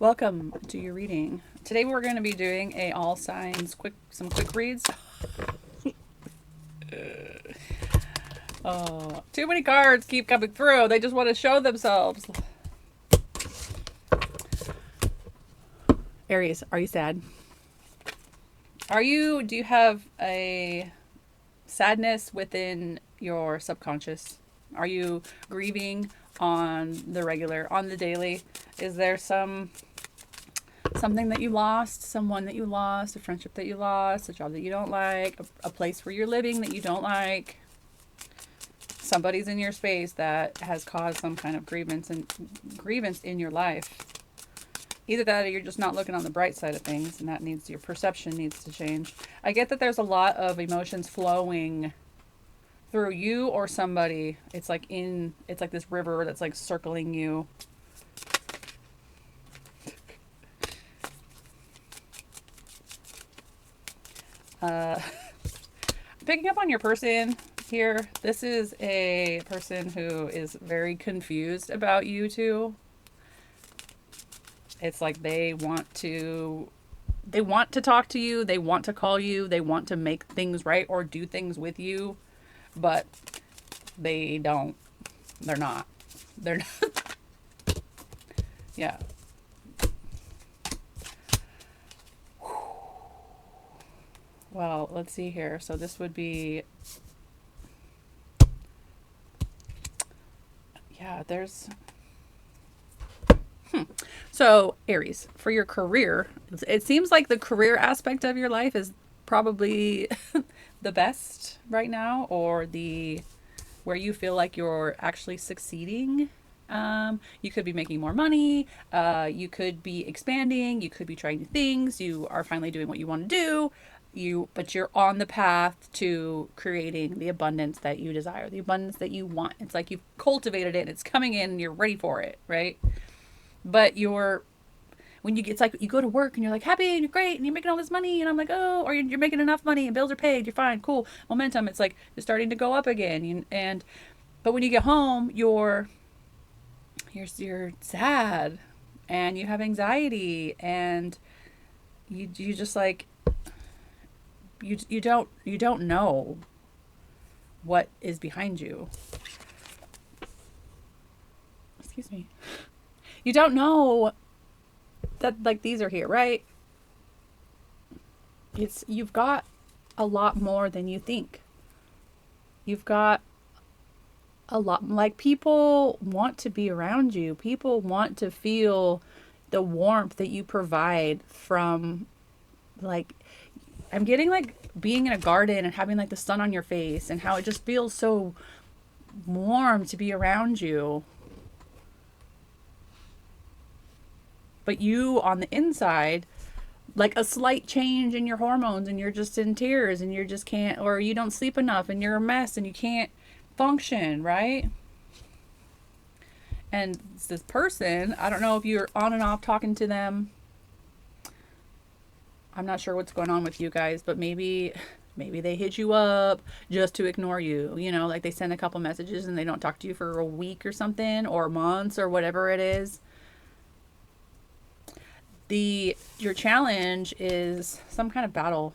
Welcome to your reading. Today we're going to be doing a all signs some quick reads. Oh, too many cards keep coming through. They just want to show themselves. Aries, are you sad? Do you have a sadness within your subconscious? Are you grieving on the regular, on the daily? Is there something that you lost, someone that you lost, a friendship that you lost, a job that you don't like, a place where you're living that you don't like? Somebody's in your space that has caused some kind of grievance in your life. Either that or you're just not looking on the bright side of things, and that needs your perception needs to change. I get that there's a lot of emotions flowing through you or somebody. It's like this river that's like circling you. Picking up on your person here. This is a person who is very confused about you two. It's like they want to talk to you, they want to call you, they want to make things right or do things with you, but they don't. They're not. They're not. Yeah. Well, let's see here. So this would be, yeah, there's So, Aries, for your career, it seems like the career aspect of your life is probably the best right now, or the where you feel like you're actually succeeding. You could be making more money. You could be expanding. You could be trying new things. You are finally doing what you want to do. But you're on the path to creating the abundance that you desire, the abundance that you want. It's like you've cultivated it. It's coming in. And you're ready for it, right? But it's like you go to work and you're like happy and you're great and you're making all this money, and I'm like, oh, or you're making enough money and bills are paid, you're fine, cool, momentum. It's like you're starting to go up again, and but when you get home, you're sad and you have anxiety, and you just like you don't know what is behind you. Excuse me. You don't know that like these are here, right? You've got a lot more than you think. You've got a lot, like, people want to be around you. People want to feel the warmth that you provide from, like, I'm getting like being in a garden and having like the sun on your face and how it just feels so warm to be around you. But you on the inside, like a slight change in your hormones and you're just in tears and you just can't, or you don't sleep enough and you're a mess and you can't function, right? And this person, I don't know if you're on and off talking to them. I'm not sure what's going on with you guys, but maybe they hit you up just to ignore you. You know, like they send a couple messages and they don't talk to you for a week or something, or months, or whatever it is. Your challenge is some kind of battle,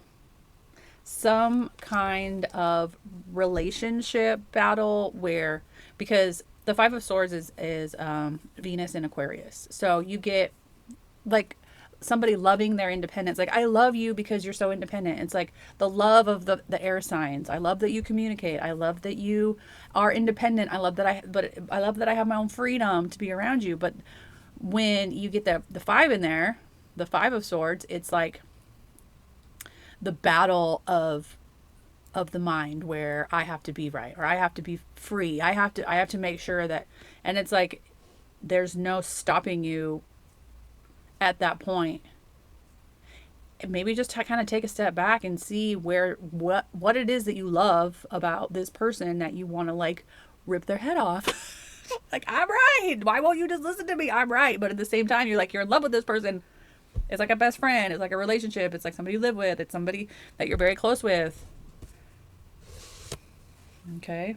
some kind of relationship battle, where, because the Five of Swords is Venus in Aquarius, so you get like somebody loving their independence. Like, I love you because you're so independent. It's like the love of the air signs. I love that you communicate. I love that you are independent. I love that I have my own freedom to be around you. But when you get the five in there, the Five of Swords, it's like the battle of the mind, where I have to be right, or I have to be free. I have to make sure that, and it's like there's no stopping you at that point. And maybe just kind of take a step back and see what it is that you love about this person that you want to like rip their head off. Like, I'm right. Why won't you just listen to me? I'm right. But at the same time, you're in love with this person. It's like a best friend. It's like a relationship. It's like somebody you live with. It's somebody that you're very close with. Okay.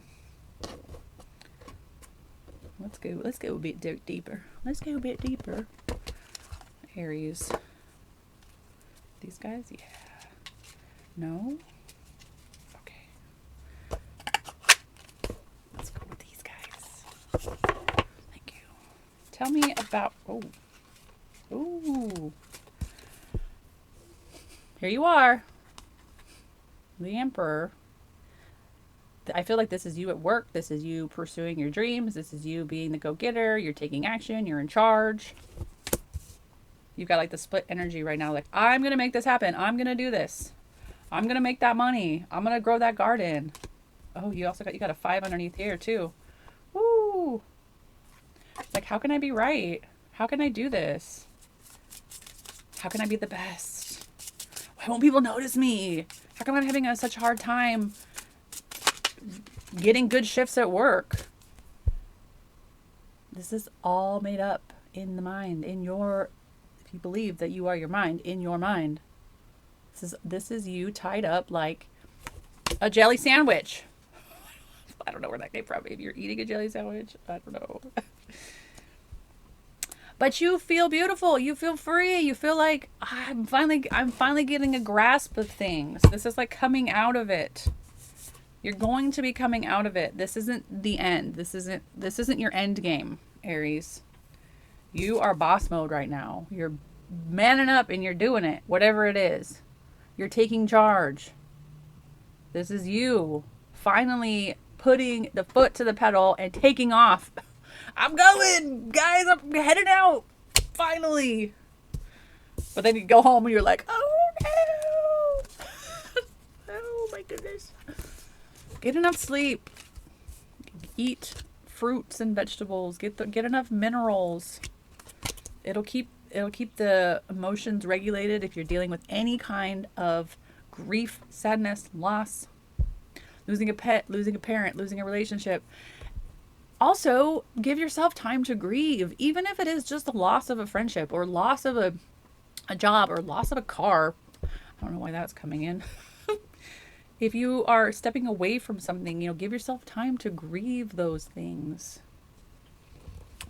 Let's go a bit deeper. Let's go a bit deeper. Aries. These guys? Yeah. No? Okay. Let's go with these guys. Thank you. Tell me about... Oh. Ooh. Here you are. The Emperor. I feel like this is you at work. This is you pursuing your dreams. This is you being the go-getter. You're taking action. You're in charge. You've got like the split energy right now. Like, I'm going to make this happen. I'm going to do this. I'm going to make that money. I'm going to grow that garden. Oh, you got a 5 underneath here too. Woo. It's like, how can I be right? How can I do this? How can I be the best? Why won't people notice me? How come I'm having such a hard time getting good shifts at work? This is all made up in the mind, if you believe that you are your mind, in your mind. This is you tied up like a jelly sandwich. I don't know where that came from. If you're eating a jelly sandwich, I don't know. But you feel beautiful. You feel free. You feel like I'm finally getting a grasp of things. This is like coming out of it. You're going to be coming out of it. This isn't the end. This isn't your end game, Aries. You are boss mode right now. You're manning up and you're doing it. Whatever it is. You're taking charge. This is you finally putting the foot to the pedal and taking off. I'm going, guys. I'm heading out. Finally. But then you go home and you're like, oh no. Oh my goodness. Get enough sleep. Eat fruits and vegetables. Get enough minerals. It'll keep the emotions regulated if you're dealing with any kind of grief, sadness, loss, losing a pet, losing a parent, losing a relationship. Also, give yourself time to grieve, even if it is just the loss of a friendship or loss of a job or loss of a car. I don't know why that's coming in. If you are stepping away from something, give yourself time to grieve those things.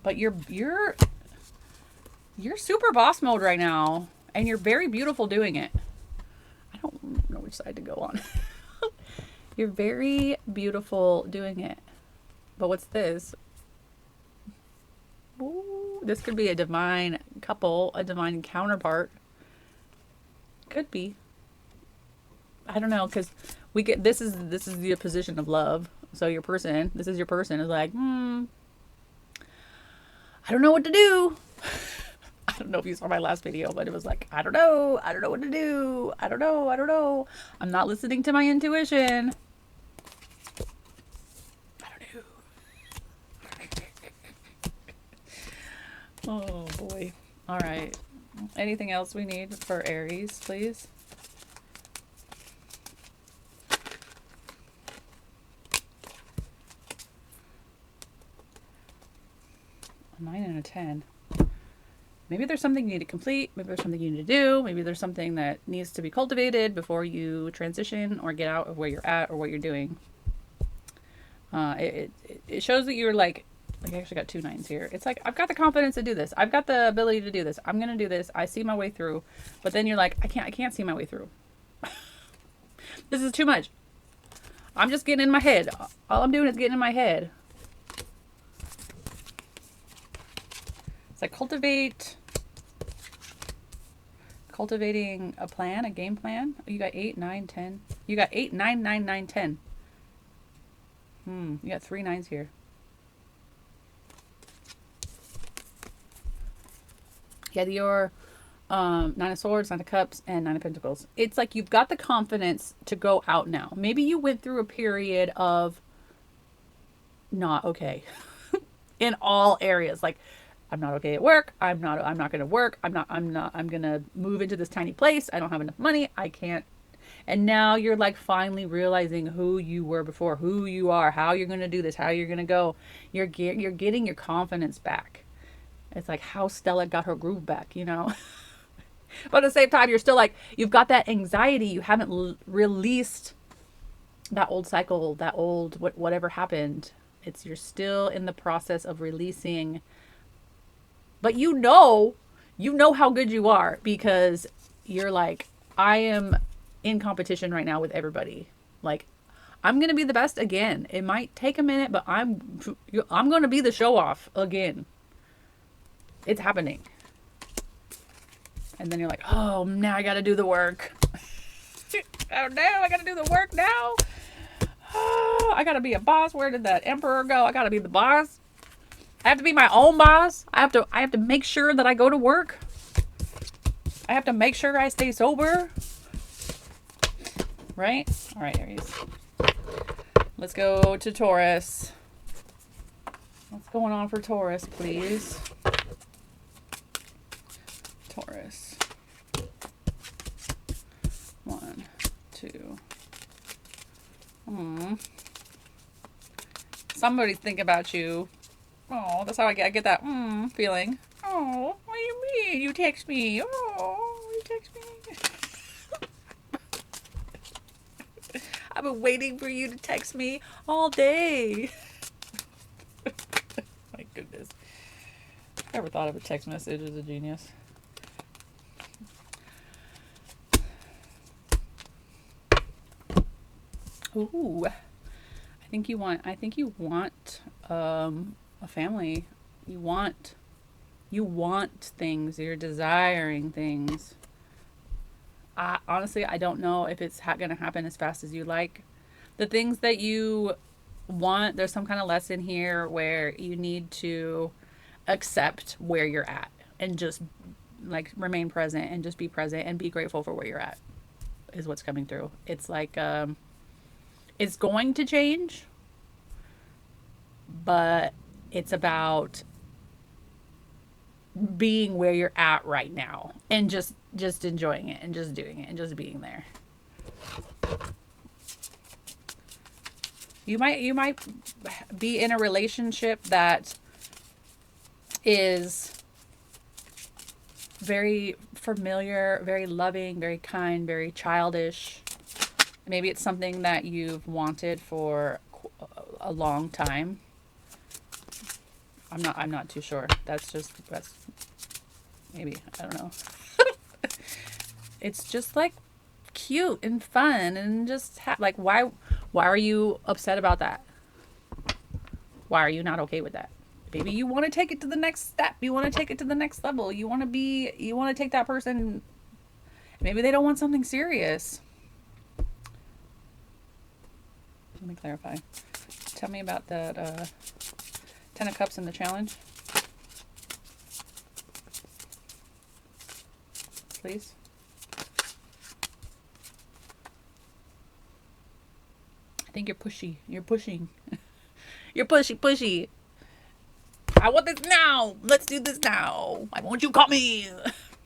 But you're super boss mode right now, and you're very beautiful doing it. I don't know which side to go on. You're very beautiful doing it. But what's this? Ooh, this could be a divine couple, a divine counterpart. Could be. I don't know, because we get this is the position of love. So this is your person is like, I don't know what to do. I don't know if you saw my last video, but it was like, I don't know what to do. I don't know. I'm not listening to my intuition. Oh boy. All right. Anything else we need for Aries, please? A 9 and a 10. Maybe there's something you need to complete. Maybe there's something you need to do. Maybe there's something that needs to be cultivated before you transition or get out of where you're at or what you're doing. It shows that you're like I actually got 2 9s here. It's like, I've got the confidence to do this. I've got the ability to do this. I'm going to do this. I see my way through. But then you're like, I can't see my way through. This is too much. I'm just getting in my head. All I'm doing is getting in my head. It's like cultivating a plan, a game plan. Oh, you got 8, 9, 10. You got 8, 9, 9, 9, 10. You got 3 9s here. You had your 9 of Swords, 9 of Cups, and 9 of Pentacles. It's like you've got the confidence to go out now. Maybe you went through a period of not okay in all areas. Like, I'm not okay at work. I'm not going to work. I'm going to move into this tiny place. I don't have enough money. I can't. And now you're like finally realizing who you were before, who you are, how you're going to do this, how you're going to go. You're getting your confidence back. It's like how Stella got her groove back, you know? But at the same time, you're still like, you've got that anxiety. You haven't released that old cycle, that old, whatever happened. You're still in the process of releasing. But you know You know how good you are because you're like, I am in competition right now with everybody. Like, I'm gonna be the best again. It might take a minute, but I'm gonna be the show off again. It's happening. And then you're like, oh, now I gotta do the work. Oh no, I gotta do the work now. Oh, I gotta be a boss. Where did that emperor go? I gotta be the boss. I have to be my own boss. I have to make sure that I go to work. I have to make sure I stay sober. Right? All right, Aries. Let's go to Taurus. What's going on for Taurus, please? Taurus. 1, 2. Somebody's thinking about you. Oh, that's how I get that feeling. Oh, what do you mean? You text me. Oh, you text me. I've been waiting for you to text me all day. My goodness. Never thought of a text message as a genius. Ooh. I think you want a family. You want things. You're desiring things. Honestly, I don't know if it's going to happen as fast as you like. The things that you want, there's some kind of lesson here where you need to accept where you're at and just like remain present and just be present and be grateful for where you're at is what's coming through. It's like, it's going to change, but it's about being where you're at right now and just enjoying it and just doing it and just being there. You might be in a relationship that is very familiar, very loving, very kind, very childish. Maybe it's something that you've wanted for a long time. I'm not too sure. That's maybe, I don't know. It's just like cute and fun and just like, why are you upset about that? Why are you not okay with that? Maybe you want to take it to the next step. You want to take it to the next level. You want to take that person. Maybe they don't want something serious. Let me clarify. Tell me about that 10 of Cups in the challenge. Please. I think you're pushy. You're pushing. You're pushy. I want this now. Let's do this now. Why won't you call me?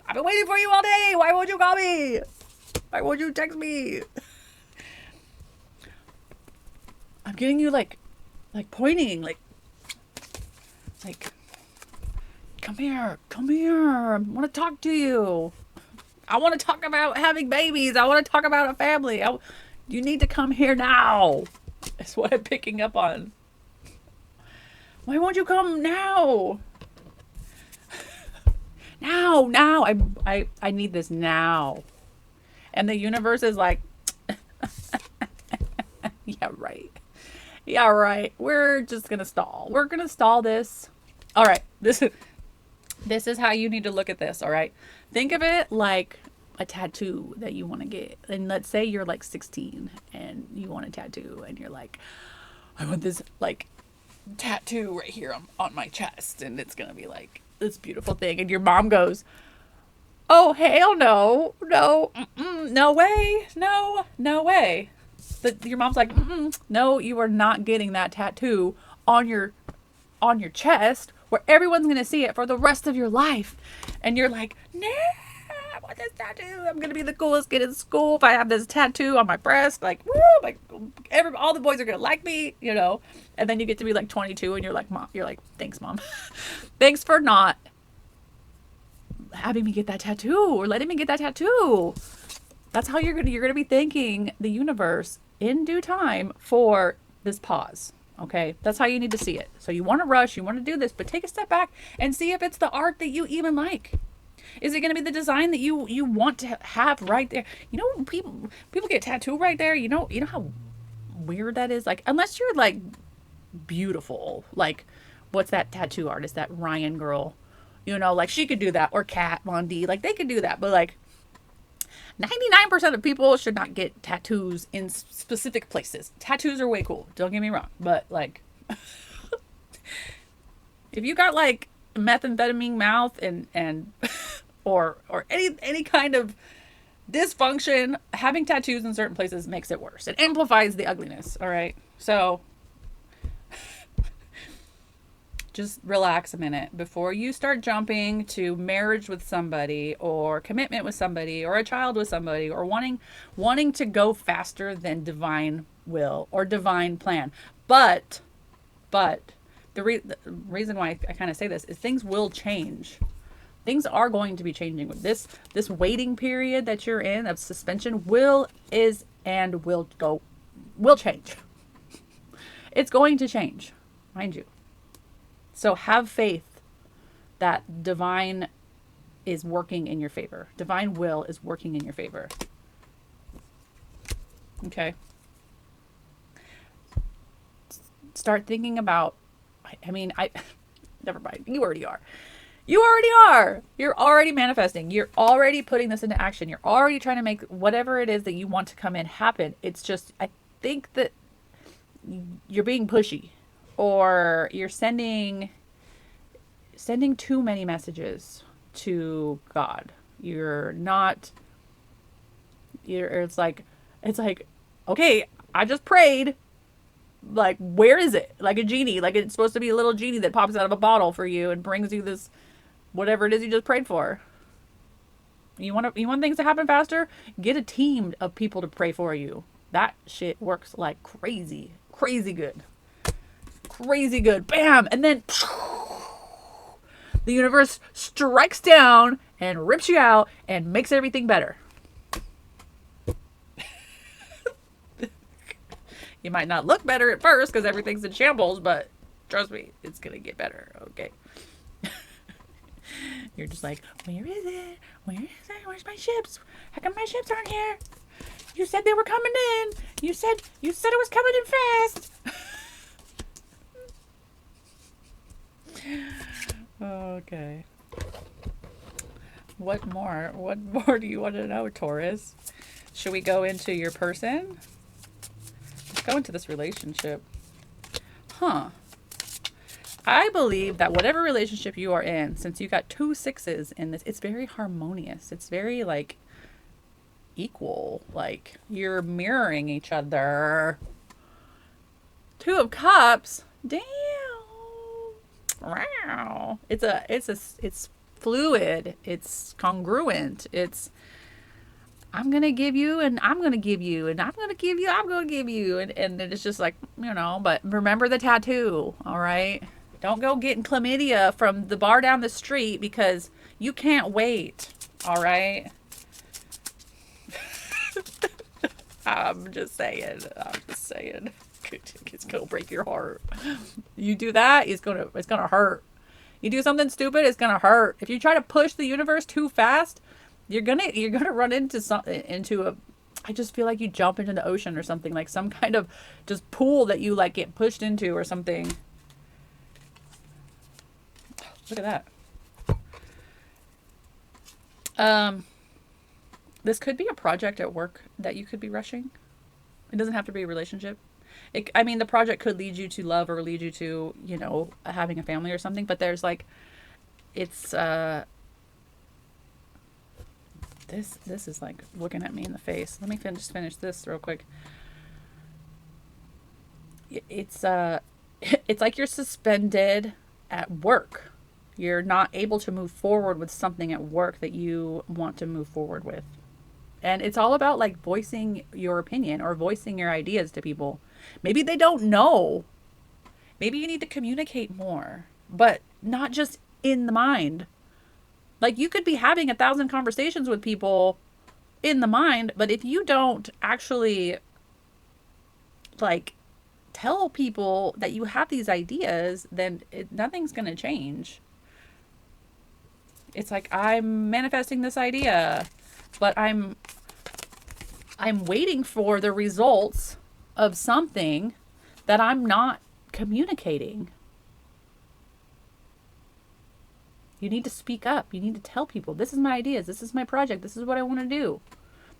I've been waiting for you all day. Why won't you call me? Why won't you text me? I'm getting you like pointing, like, come here. I want to talk to you. I want to talk about having babies. I want to talk about a family. You need to come here now. That's what I'm picking up on. Why won't you come now? Now. I need this now. And the universe is like, yeah, right. We're just going to stall. We're going to stall this. All right. This is how you need to look at this. All right. Think of it like a tattoo that you want to get. And let's say you're like 16 and you want a tattoo and you're like, I want this like tattoo right here on my chest. And it's going to be like this beautiful thing. And your mom goes, oh, hell no, no way. No way. Your mom's like, no, you are not getting that tattoo on your chest where everyone's going to see it for the rest of your life. And you're like, nah, I want this tattoo. I'm going to be the coolest kid in school if I have this tattoo on my breast. Like, woo, like all the boys are going to like me, you know. And then you get to be like 22 and you're like, Mom, thanks, Mom. Thanks for not having me get that tattoo or letting me get that tattoo. That's how you're gonna be thanking the universe in due time for this pause. Okay, that's how you need to see it. So you want to rush, you want to do this, but take a step back and see if it's the art that you even like. Is it going to be the design that you want to have right there? You know, people get tattooed right there. You know how weird that is. Like, unless you're like beautiful, like what's that tattoo artist, that Ryan girl? You know, like she could do that, or Kat Von D, like they could do that. But like 99% of people should not get tattoos in specific places. Tattoos are way cool. Don't get me wrong, but like if you got like methamphetamine mouth and or any kind of dysfunction, having tattoos in certain places makes it worse. It amplifies the ugliness. All right, so just relax a minute before you start jumping to marriage with somebody, or commitment with somebody, or a child with somebody, or wanting to go faster than divine will or divine plan. But the reason why I kind of say this is things will change. Things are going to be changing with this waiting period that you're in of suspension. Will change. It's going to change, mind you. So have faith that divine is working in your favor. Divine will is working in your favor. Okay. Start thinking about, never mind. You already are. You already are. You're already manifesting. You're already putting this into action. You're already trying to make whatever it is that you want to come in happen. It's just, I think that you're being pushy, or you're sending too many messages to God. It's like, okay, I just prayed. Like, where is it? Like a genie. Like, it's supposed to be a little genie that pops out of a bottle for you and brings you this, whatever it is you just prayed for. You want things to happen faster? Get a team of people to pray for you. That shit works like crazy. Crazy good. Crazy good. Bam! And then the universe strikes down and rips you out and makes everything better. You might not look better at first because everything's in shambles, but trust me, it's going to get better, okay? You're just like, where is it? Where is it? Where's my ships? How come my ships aren't here? You said they were coming in. You said it was coming in fast. Okay. What more do you want to know, Taurus? Should we go into your person? Let's go into this relationship. I believe that whatever relationship you are in, since you got 2 6s in this, it's very harmonious. It's very like equal. Like you're mirroring each other. 2 of Cups. Damn. Wow. It's fluid. It's congruent. It's I'm going to give you, and I'm going to give you, and I'm going to give you, I'm going to give you. And it's just like, but remember the tattoo, all right? Don't go getting chlamydia from the bar down the street because you can't wait, all right? I'm just saying. It's going to break your heart. You do that, it's going to hurt. You do something stupid, it's going to hurt. If you try to push the universe too fast, you're gonna run into I just feel like you jump into the ocean or something, like some kind of just pool that you like get pushed into or something. Look at that. This could be a project at work that you could be rushing. It doesn't have to be a relationship. The project could lead you to love or lead you to, having a family or something, but there's like, it's, This is like looking at me in the face. Let me finish this real quick. It's like you're suspended at work. You're not able to move forward with something at work that you want to move forward with. And it's all about like voicing your opinion or voicing your ideas to people. Maybe they don't know. Maybe you need to communicate more, but not just in the mind. Like you could be having 1,000 conversations with people in the mind, but if you don't actually like tell people that you have these ideas, then nothing's going to change. It's like I'm manifesting this idea, but I'm waiting for the results of something that I'm not communicating. You need to speak up. You need to tell people, this is my ideas. This is my project. This is what I want to do.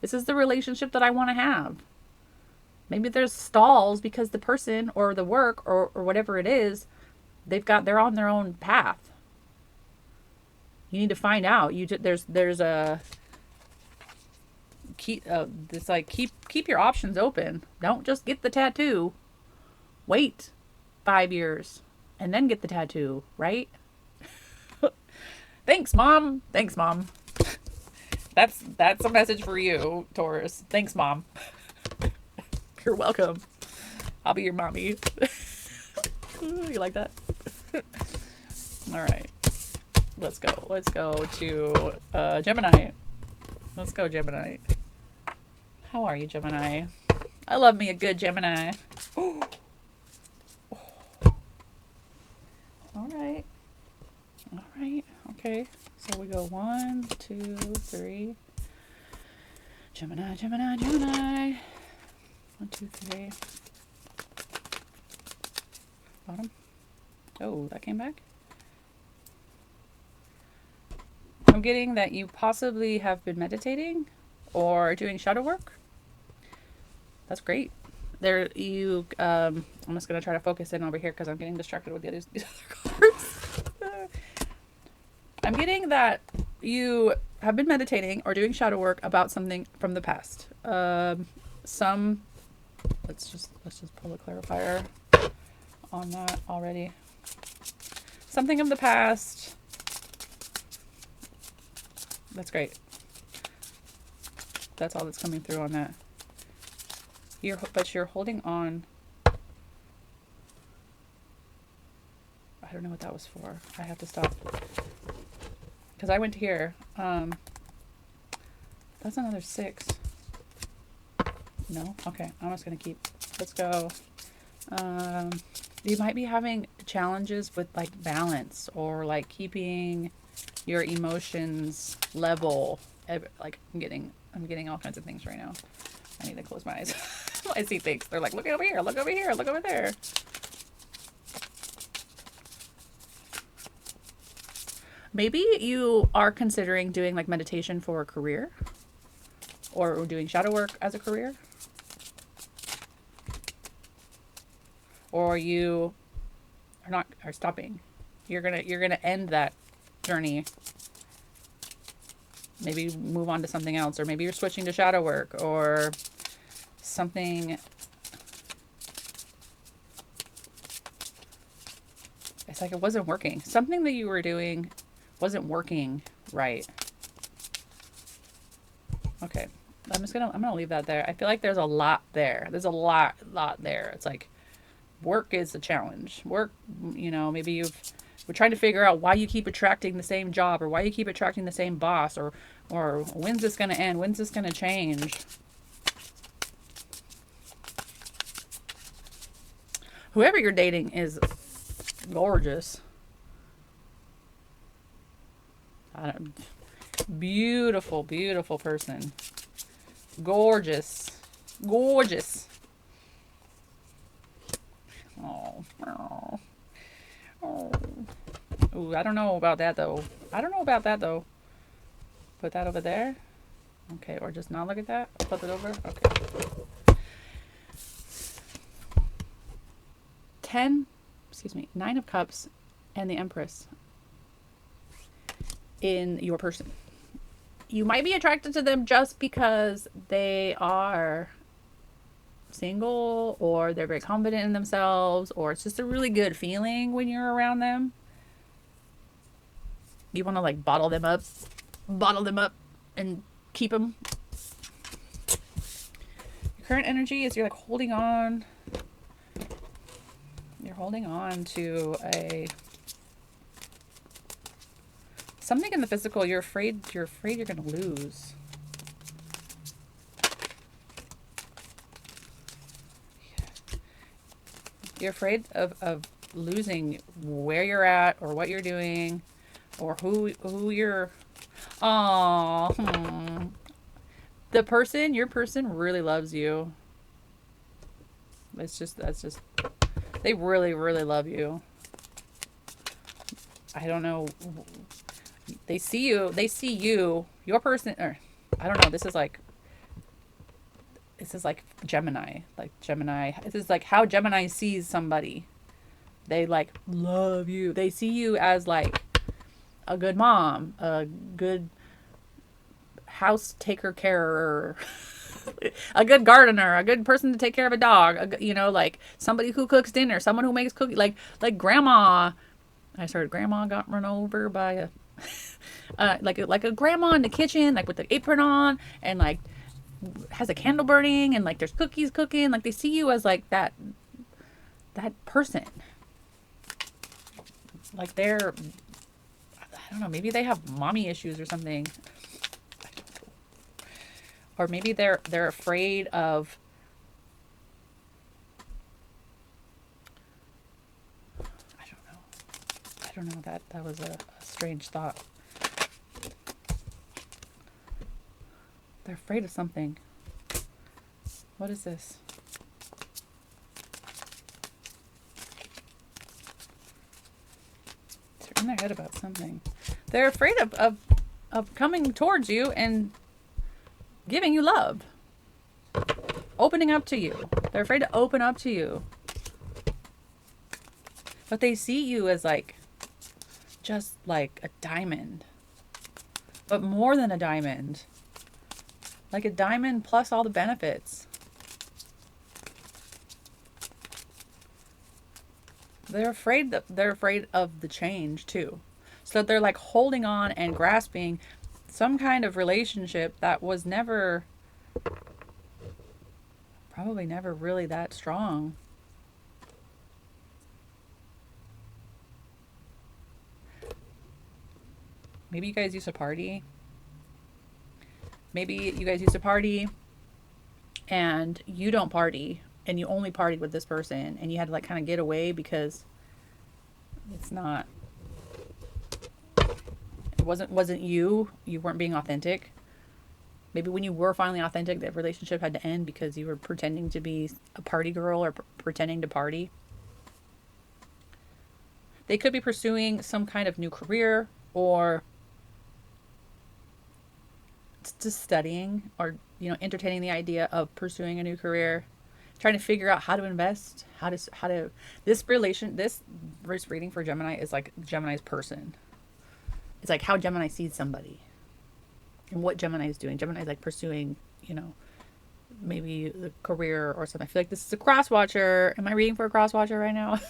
This is the relationship that I want to have. Maybe there's stalls because the person or the work or whatever it is, they're on their own path. You need to find out. There's a keep it's like keep your options open. Don't just get the tattoo. Wait 5 years and then get the tattoo, right? Thanks, Mom. Thanks, Mom. That's a message for you, Taurus. Thanks, Mom. You're welcome. I'll be your mommy. You like that? All right. Let's go. Let's go to Gemini. Let's go, Gemini. How are you, Gemini? I love me a good Gemini. All right. All right. Okay. So we go 1, 2, 3. Gemini, Gemini, Gemini. 1, 2, 3. Bottom. Oh, that came back. I'm getting that you possibly have been meditating or doing shadow work. That's great. There, you. I'm just gonna try to focus in over here because I'm getting distracted with these other cards. I'm getting that you have been meditating or doing shadow work about something from the past. Let's just pull a clarifier on that already. Something of the past. That's great. That's all that's coming through on that. But you're holding on. I don't know what that was for. I have to stop. Because I went here. That's another 6. No? Okay. I'm just going to keep. Let's go. You might be having challenges with like balance or like keeping your emotions level. Like I'm getting all kinds of things right now. I need to close my eyes. I see things. They're like, look over here, look over here, look over there. Maybe you are considering doing like meditation for a career or doing shadow work as a career. Or you are stopping. You're gonna end that journey. Maybe move on to something else, or maybe you're switching to shadow work or something. It's like it wasn't working. Something that you were doing wasn't working right. Okay. I'm gonna leave that there. I feel like there's a lot there. There's a lot there. It's like work is a challenge. Work, maybe we're trying to figure out why you keep attracting the same job or why you keep attracting the same boss or when's this going to end? When's this going to change? Whoever you're dating is gorgeous. Beautiful, beautiful person. Gorgeous. Gorgeous. Oh. Ooh, I don't know about that though. Put that over there. Okay, or just not look at that. I'll flip it over. Okay. 9 of Cups and the Empress in your person. You might be attracted to them just because they are single or they're very confident in themselves, or it's just a really good feeling when you're around them. You want to like bottle them up and keep them. Your current energy is you're like holding on. You're holding on to something in the physical. You're afraid you're going to lose. You're afraid of losing where you're at or what you're doing, or who you're. Oh, your person really loves you. That's just they really really love you. I don't know. They see you, your person, or I don't know. This is like Gemini, This is like how Gemini sees somebody. They like love you. They see you as like a good mom, a good house taker carer, a good gardener, a good person to take care of a dog, like somebody who cooks dinner, someone who makes cookies, like grandma. I heard grandma got run over by a like a grandma in the kitchen, like with the apron on, and like has a candle burning, and like there's cookies cooking. Like they see you as like that person. Like they're, I don't know, maybe they have mommy issues or something. Or maybe they're afraid of, I don't know. That was a strange thought. They're afraid of something. What is this? They're in their head about something. They're afraid of coming towards you and giving you love. Opening up to you. They're afraid to open up to you. But they see you as like, just like a diamond. But more than a diamond. Like a diamond plus all the benefits. They're afraid of the change too. So they're like holding on and grasping some kind of relationship that was probably never really that strong. Maybe you guys used to party. Maybe you guys used to party and you don't party and you only partied with this person and you had to like kind of get away because it wasn't you weren't being authentic. Maybe when you were finally authentic, that relationship had to end because you were pretending to be a party girl or pretending to party. They could be pursuing some kind of new career or just studying or entertaining the idea of pursuing a new career, trying to figure out how to invest, how to this reading for Gemini is like Gemini's person. It's like how Gemini sees somebody and what Gemini is doing. Gemini is like pursuing, maybe the career or something. I feel like this is a cross watcher. Am I reading for a cross watcher right now?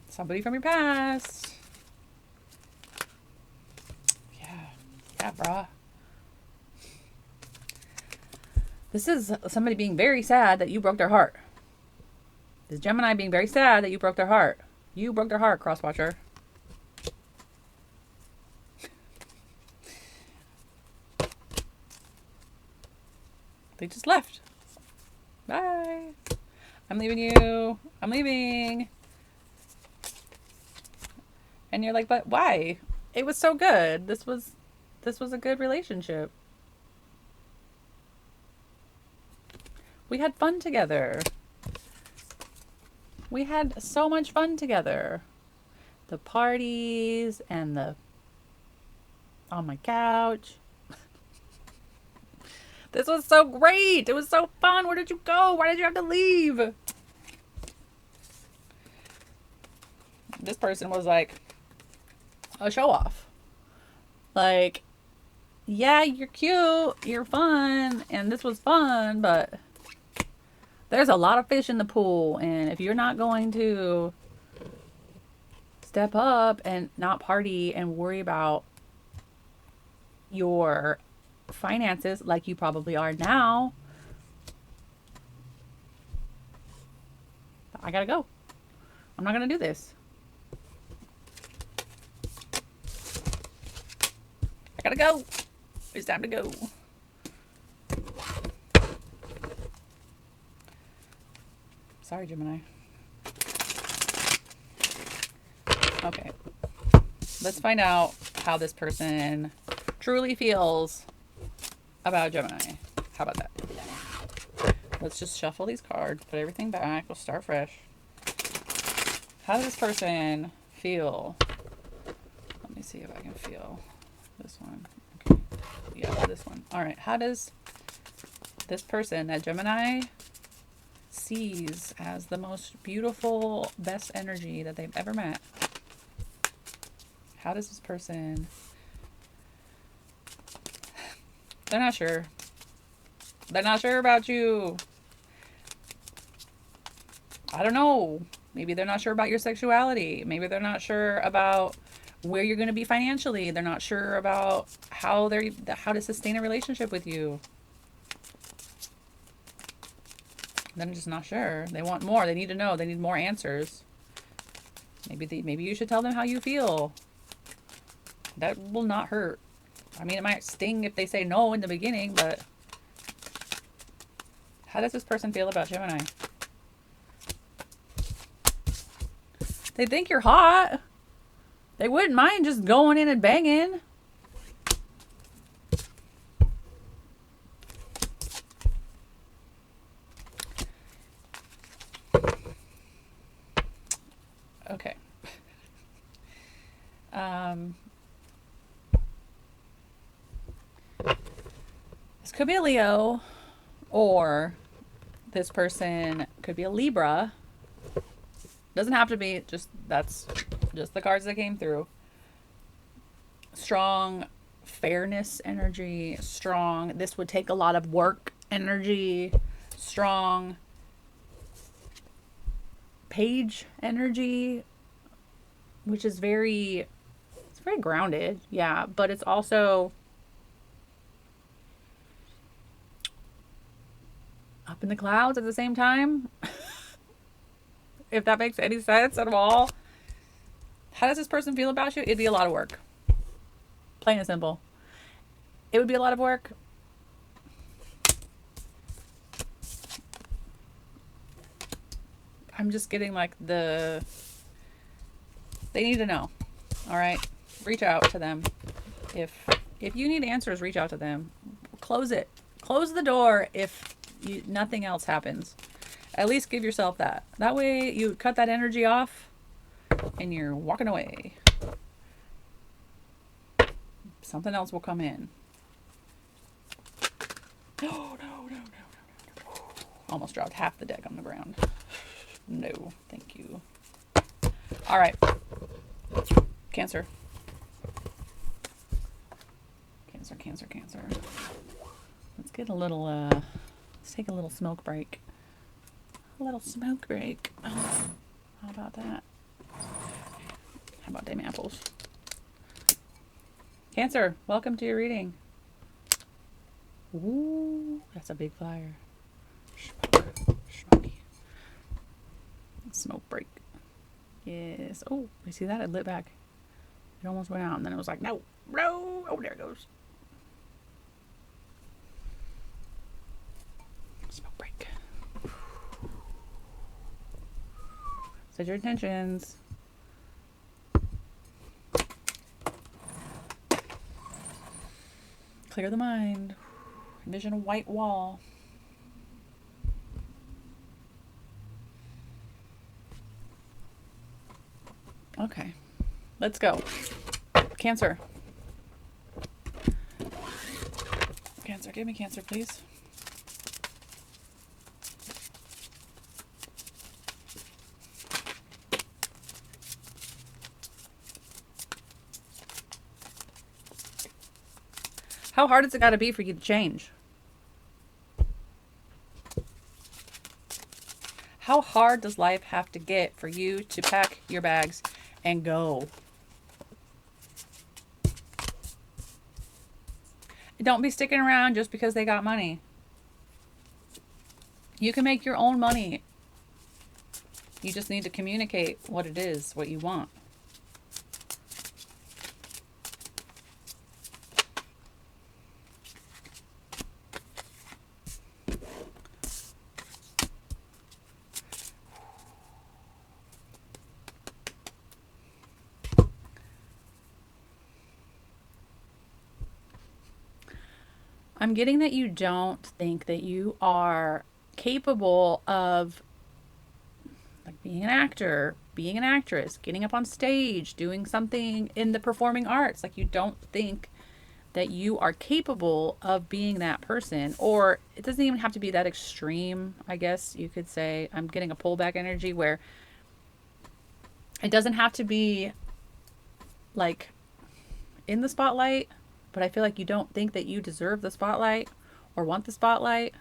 Somebody from your past. Yeah, brah. This is somebody being very sad that you broke their heart. This Gemini being very sad that you broke their heart. You broke their heart, crosswatcher. They just left. Bye. I'm leaving you. I'm leaving. And you're like, but why? It was so good. This was a good relationship. We had fun together. We had so much fun together. The parties and on my couch. This was so great. It was so fun. Where did you go? Why did you have to leave? This person was like a show off. Like, yeah, you're cute, you're fun, and this was fun, but there's a lot of fish in the pool, and if you're not going to step up and not party and worry about your finances like you probably are now, I gotta go. I'm not gonna do this. I gotta go. It's time to go. Sorry, Gemini. Okay. Let's find out how this person truly feels about Gemini. How about that? Let's just shuffle these cards, put everything back. We'll start fresh. How does this person feel? Let me see if I can feel this one. Okay. Yeah, this one. All right. How does this person that Gemini sees as the most beautiful, best energy that they've ever met? How does this person... They're not sure. They're not sure about you. I don't know. Maybe they're not sure about your sexuality. Maybe they're not sure about where you're going to be financially. They're not sure about how to sustain a relationship with you. They're just not sure. They want more. They need to know. They need more answers. Maybe you should tell them how you feel. That will not hurt. I mean, it might sting if they say no in the beginning, but how does this person feel about Gemini? They think you're hot. They wouldn't mind just going in and banging. Okay. This could be a Leo, or this person could be a Libra. Doesn't have to be, that's just the cards that came through. Strong fairness energy, strong, this would take a lot of work energy, strong page energy, which is very grounded. Yeah, but it's also up in the clouds at the same time. If that makes any sense at all. How does this person feel about you? It'd be a lot of work. Plain and simple. It would be a lot of work. I'm just getting like they need to know. All right. Reach out to them. If you need answers, reach out to them. Close it. Close the door if nothing else happens. At least give yourself that. That way you cut that energy off and you're walking away. Something else will come in. No. Almost dropped half the deck on the ground. No, thank you. All right. Cancer. Cancer. Let's get a little, let's take a little smoke break. How about that? How about them apples? Cancer, welcome to your reading. Ooh, that's a big fire. Smoke break. Yes. Oh, you see that? It lit back. It almost went out, and then it was like, no. Oh, there it goes. Smoke break. Set your intentions. Clear the mind. Envision a white wall. Okay, let's go. Cancer. Cancer, give me Cancer, please. How hard has it got to be for you to change? How hard does life have to get for you to pack your bags and go? Don't be sticking around just because they got money. You can make your own money. You just need to communicate what it is, what you want. I'm getting that you don't think that you are capable of like being an actor, being an actress, getting up on stage, doing something in the performing arts. Like you don't think that you are capable of being that person. Or it doesn't even have to be that extreme, I guess you could say. I'm getting a pullback energy where it doesn't have to be like in the spotlight, but I feel like you don't think that you deserve the spotlight or want the spotlight.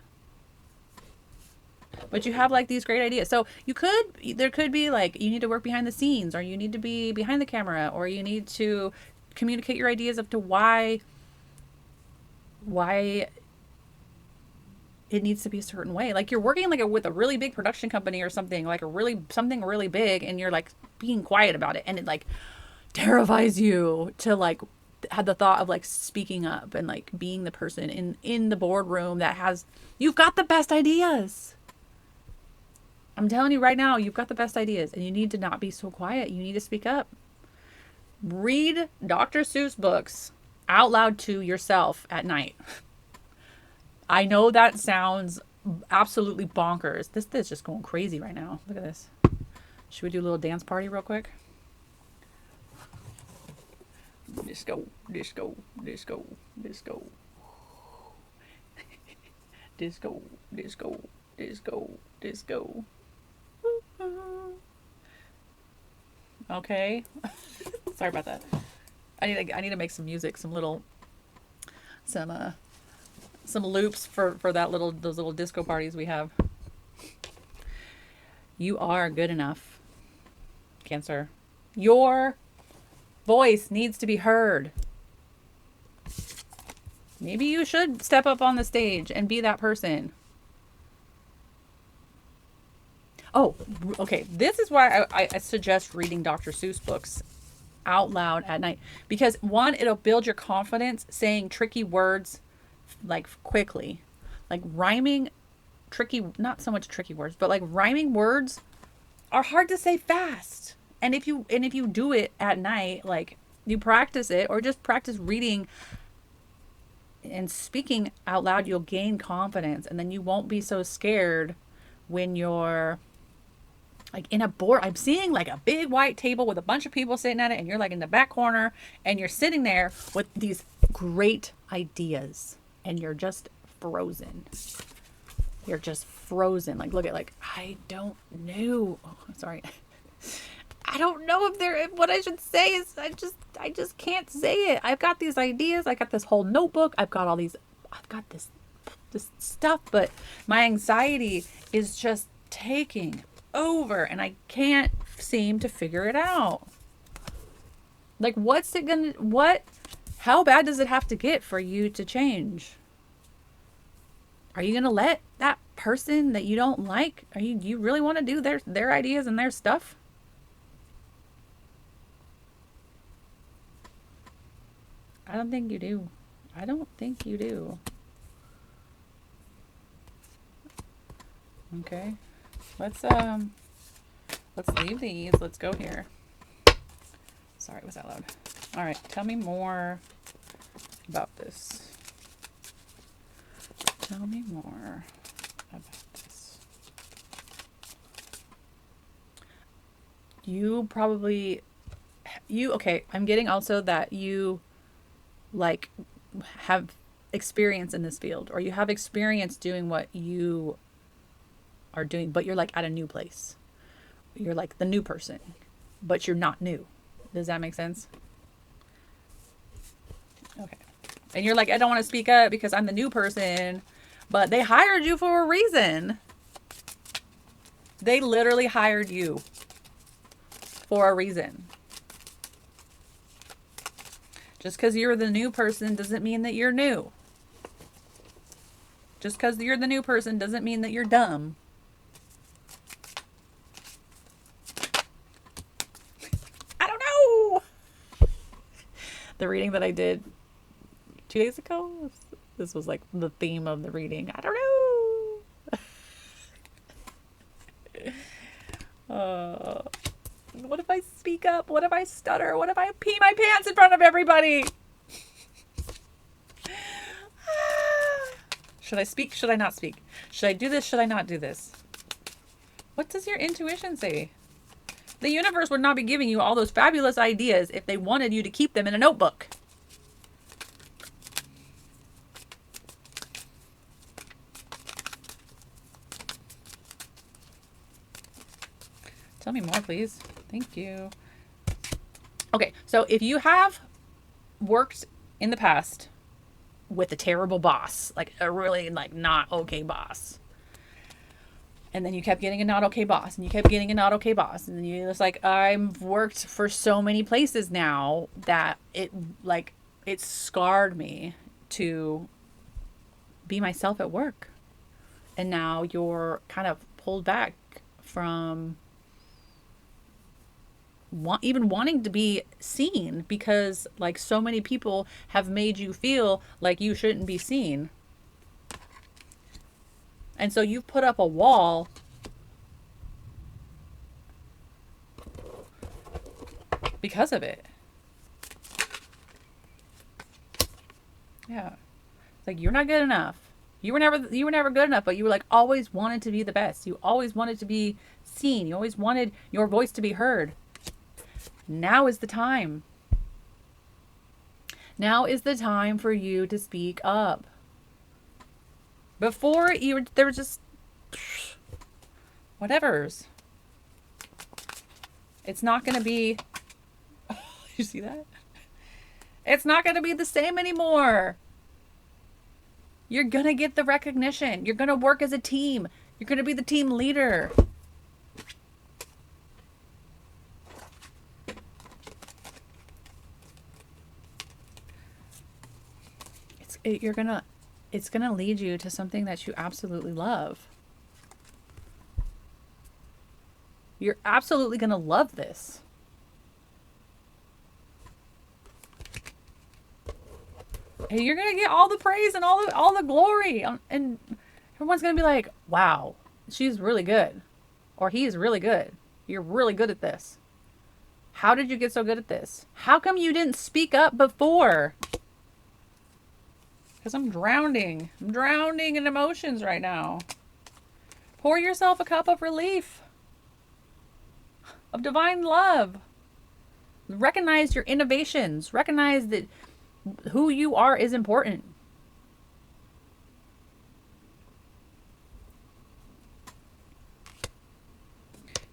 But you have like these great ideas. So there could be like, you need to work behind the scenes, or you need to be behind the camera, or you need to communicate your ideas of to why it needs to be a certain way. Like you're working like with a really big production company or something, like something really big, and you're like being quiet about it, and it like terrifies you to like have the thought of like speaking up and like being the person in the boardroom that has, you've got the best ideas. I'm telling you right now, you've got the best ideas, and you need to not be so quiet. You need to speak up. Read Dr. Seuss books out loud to yourself at night. I know that sounds absolutely bonkers. This is just going crazy right now. Look at this. Should we do a little dance party real quick? Disco, disco, disco, disco. Disco, disco, disco, disco. Okay. Sorry about that. I need to make some music, some loops for those little disco parties we have. You are good enough, Cancer. Your voice needs to be heard. Maybe you should step up on the stage and be that person. Oh, okay. This is why I suggest reading Dr. Seuss books out loud at night. Because one, it'll build your confidence saying tricky words like quickly. Like rhyming not so much tricky words, but like rhyming words are hard to say fast. And if you do it at night, like you practice it, or just practice reading and speaking out loud, you'll gain confidence, and then you won't be so scared when you're like in a board. I'm seeing like a big white table with a bunch of people sitting at it, and you're like in the back corner, and you're sitting there with these great ideas, and you're just frozen. You're just frozen. Like, look at, like, I don't know. Oh, sorry. I don't know what I should say is, I just can't say it. I've got these ideas. I got this whole notebook. I've got this stuff, but my anxiety is just taking over, and I can't seem to figure it out. Like, how bad does it have to get for you to change? Are you going to let that person that you don't like, do you really want to do their ideas and their stuff? I don't think you do. I don't think you do. Okay. Let's leave these. Let's go here. Sorry, was that loud? All right. Tell me more about this. Tell me more about this. Okay, I'm getting also that you like have experience in this field, or you have experience doing what you are doing, but you're like at a new place. You're like the new person, but you're not new. Does that make sense? Okay. And you're like, I don't want to speak up because I'm the new person, but they hired you for a reason. They literally hired you for a reason. Just because you're the new person doesn't mean that you're new. Just because you're the new person doesn't mean that you're dumb. I don't know. The reading that I did 2 days ago, this was like the theme of the reading. I don't know. What if I speak up? What if I stutter? What if I pee my pants in front of everybody? Should I speak? Should I not speak? Should I do this? Should I not do this? What does your intuition say? The universe would not be giving you all those fabulous ideas if they wanted you to keep them in a notebook. Tell me more, please. Thank you. Okay, so if you have worked in the past with a terrible boss, like a really like not okay boss, and then you kept getting a not okay boss, and you kept getting a not okay boss, and then you just like, I've worked for so many places now that it scarred me to be myself at work. And now you're kind of pulled back from even wanting to be seen because like so many people have made you feel like you shouldn't be seen. And so you've put up a wall because of it. Yeah. It's like you're not good enough. You were never good enough, but you were like always wanted to be the best. You always wanted to be seen. You always wanted your voice to be heard. Now is the time. Now is the time for you to speak up. Before there was just whatevers. It's not going to be, you see that? It's not going to be the same anymore. You're going to get the recognition. You're going to work as a team. You're going to be the team leader. It's gonna lead you to something that you absolutely love. You're absolutely gonna love this. And you're gonna get all the praise and all the glory, and everyone's gonna be like, "Wow, she's really good," or "He's really good. You're really good at this. How did you get so good at this? How come you didn't speak up before?" Because I'm drowning. I'm drowning in emotions right now. Pour yourself a cup of relief, of divine love. Recognize your innovations. Recognize that who you are is important.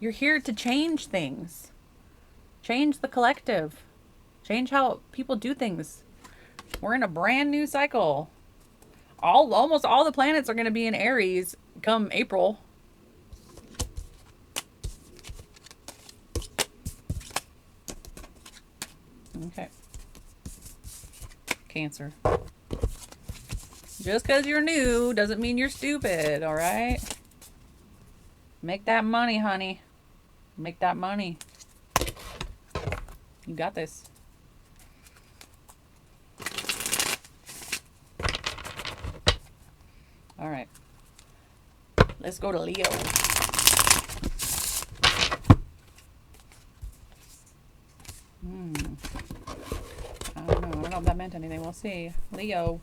You're here to change things. Change the collective. Change how people do things. We're in a brand new cycle. Almost all the planets are going to be in Aries come April. Okay. Cancer. Just because you're new doesn't mean you're stupid, all right? Make that money, honey. Make that money. You got this. All right. Let's go to Leo. I don't know if that meant anything. We'll see. Leo.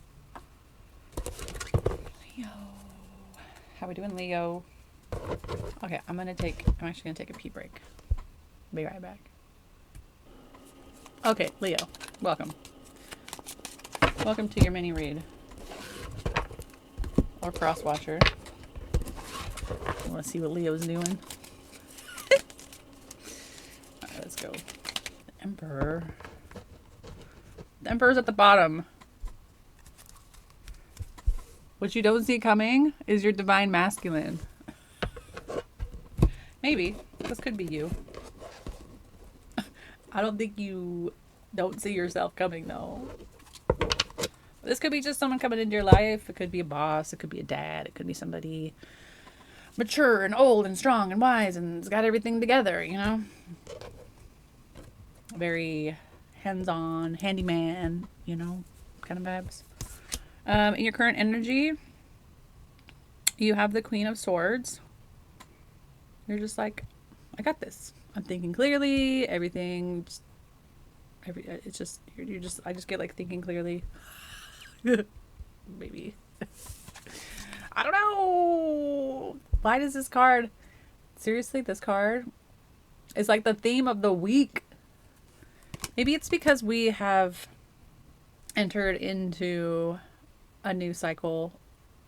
How we doing, Leo? Okay, I'm actually gonna take a pee break. Be right back. Okay, Leo. Welcome. Welcome to your mini read. Or cross watcher. I want to see what Leo's doing. Alright, let's go. The Emperor. The Emperor's at the bottom. What you don't see coming is your divine masculine. Maybe. This could be you. I don't think you don't see yourself coming, though. This could be just someone coming into your life. It could be a boss. It could be a dad. It could be somebody mature and old and strong and wise and has got everything together, you know? Very hands-on, handyman, you know, kind of vibes. In your current energy, you have the Queen of Swords. You're just like, I got this. I'm thinking clearly. Everything, it's just, I just get like thinking clearly. Maybe. I don't know. Why does this card, seriously, this card is like the theme of the week. Maybe it's because we have entered into a new cycle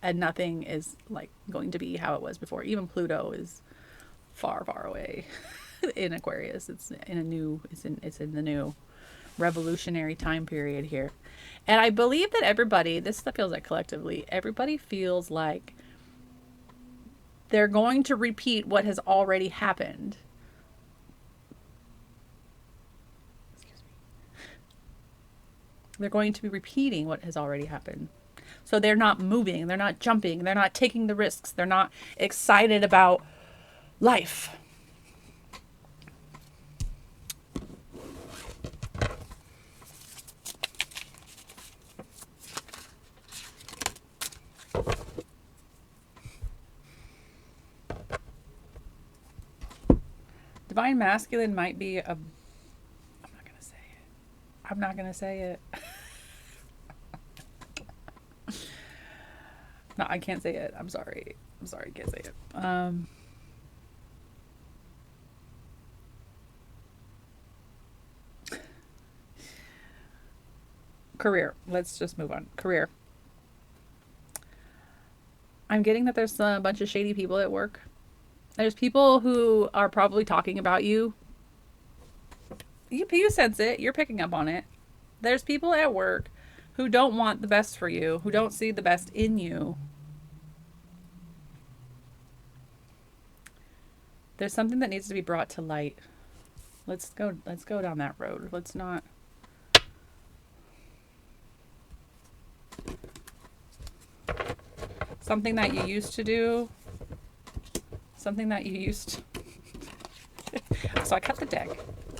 and nothing is like going to be how it was before. Even Pluto is far, far away in Aquarius. It's in the new revolutionary time period here. And I believe that everybody, this stuff feels like collectively, everybody feels like they're going to repeat what has already happened. Excuse me. They're going to be repeating what has already happened. So they're not moving, they're not jumping, they're not taking the risks, they're not excited about life. Divine masculine might be a. I'm not going to say it. I'm not going to say it. No, I can't say it. I'm sorry. I can't say it. Career. Let's just move on. Career. I'm getting that there's a bunch of shady people at work. There's people who are probably talking about you. You sense it. You're picking up on it. There's people at work who don't want the best for you, who don't see the best in you. There's something that needs to be brought to light. Let's go down that road. Let's not. Something that you used to do. Something that you used to. So I cut the deck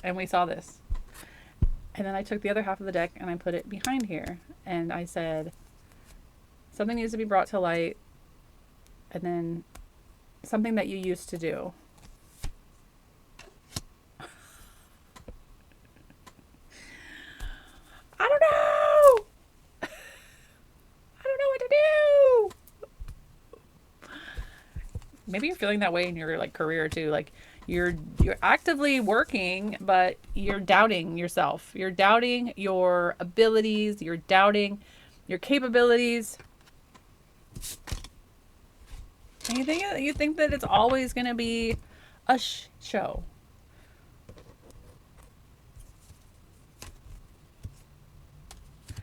and we saw this. And then I took the other half of the deck and I put it behind here. And I said, something needs to be brought to light. And then something that you used to do. I don't know. I don't know what to do. Maybe you're feeling that way in your like career too. Like you're actively working, but you're doubting yourself. You're doubting your abilities. You're doubting your capabilities. And you think that it's always going to be a show.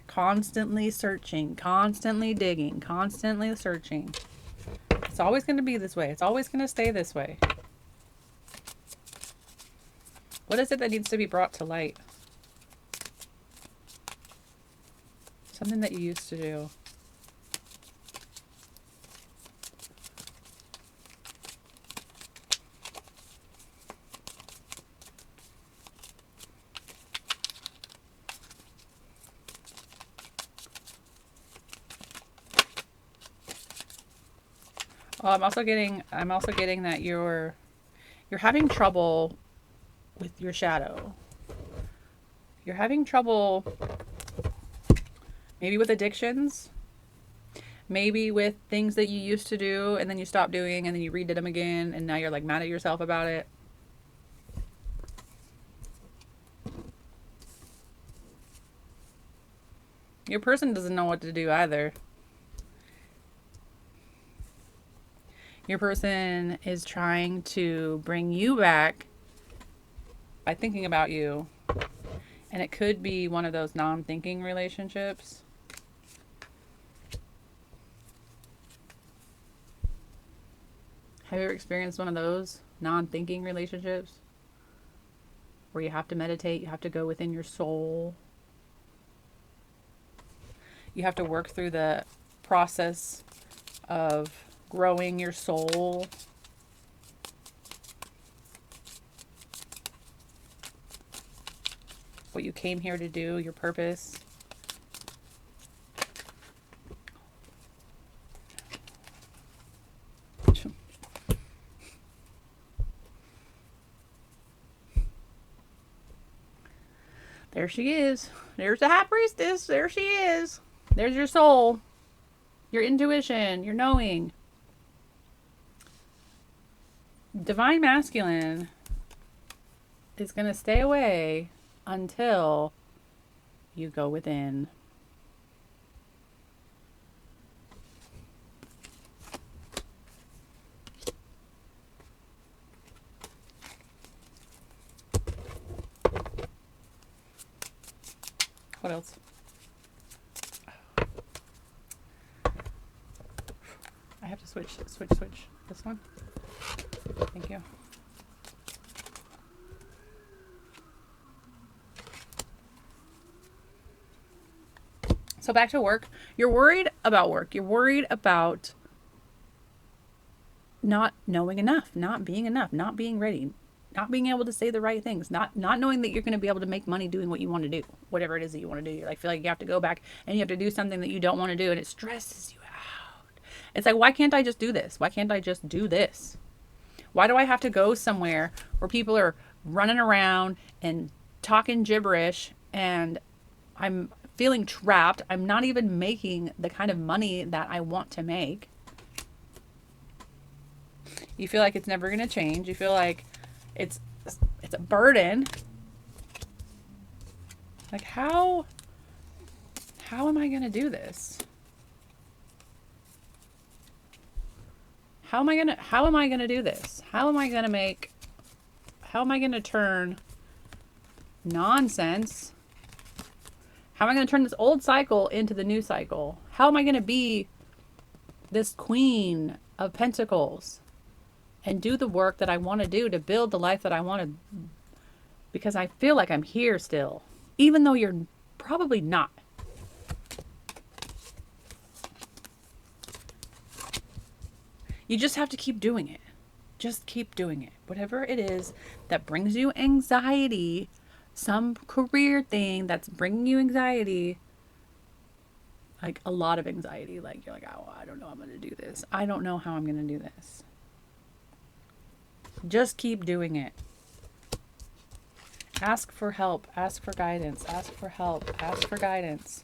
Constantly searching, constantly digging, constantly searching. It's always going to be this way. It's always going to stay this way. What is it that needs to be brought to light? Something that you used to do. Well, I'm also getting that you're having trouble with your shadow. You're having trouble maybe with addictions, maybe with things that you used to do and then you stopped doing and then you redid them again and now you're like mad at yourself about it. Your person doesn't know what to do either. Your person is trying to bring you back by thinking about you. And it could be one of those non-thinking relationships. Have you ever experienced one of those non-thinking relationships? Where you have to meditate, you have to go within your soul. You have to work through the process of growing your soul. What you came here to do, your purpose. There she is. There's the high priestess. There she is. There's your soul. your intuition, your knowing. Divine masculine is going to stay away until you go within. What else? I have to switch. This one. Thank you. So back to work. You're worried about work. You're worried about not knowing enough, not being enough, not being ready, not being able to say the right things, not knowing that you're going to be able to make money doing what you want to do, whatever it is that you want to do. You feel like you have to go back and you have to do something that you don't want to do, and it stresses you out. It's like, why can't I just do this? Why can't I just do this? Why do I have to go somewhere where people are running around and talking gibberish and I'm feeling trapped? I'm not even making the kind of money that I want to make. You feel like it's never going to change. You feel like it's a burden. Like, how am I going to do this? How am I going to do this? How am I going to turn nonsense? How am I going to turn this old cycle into the new cycle? How am I going to be this Queen of Pentacles and do the work that I want to do to build the life that I want to? Because I feel like I'm here still, even though you're probably not. You just have to keep doing it. Just keep doing it. Whatever it is that brings you anxiety, some career thing that's bringing you anxiety, like a lot of anxiety, like you're like, oh, I don't know I'm going to do this. I don't know how I'm going to do this. Just keep doing it. Ask for help. Ask for guidance. Ask for help. Ask for guidance.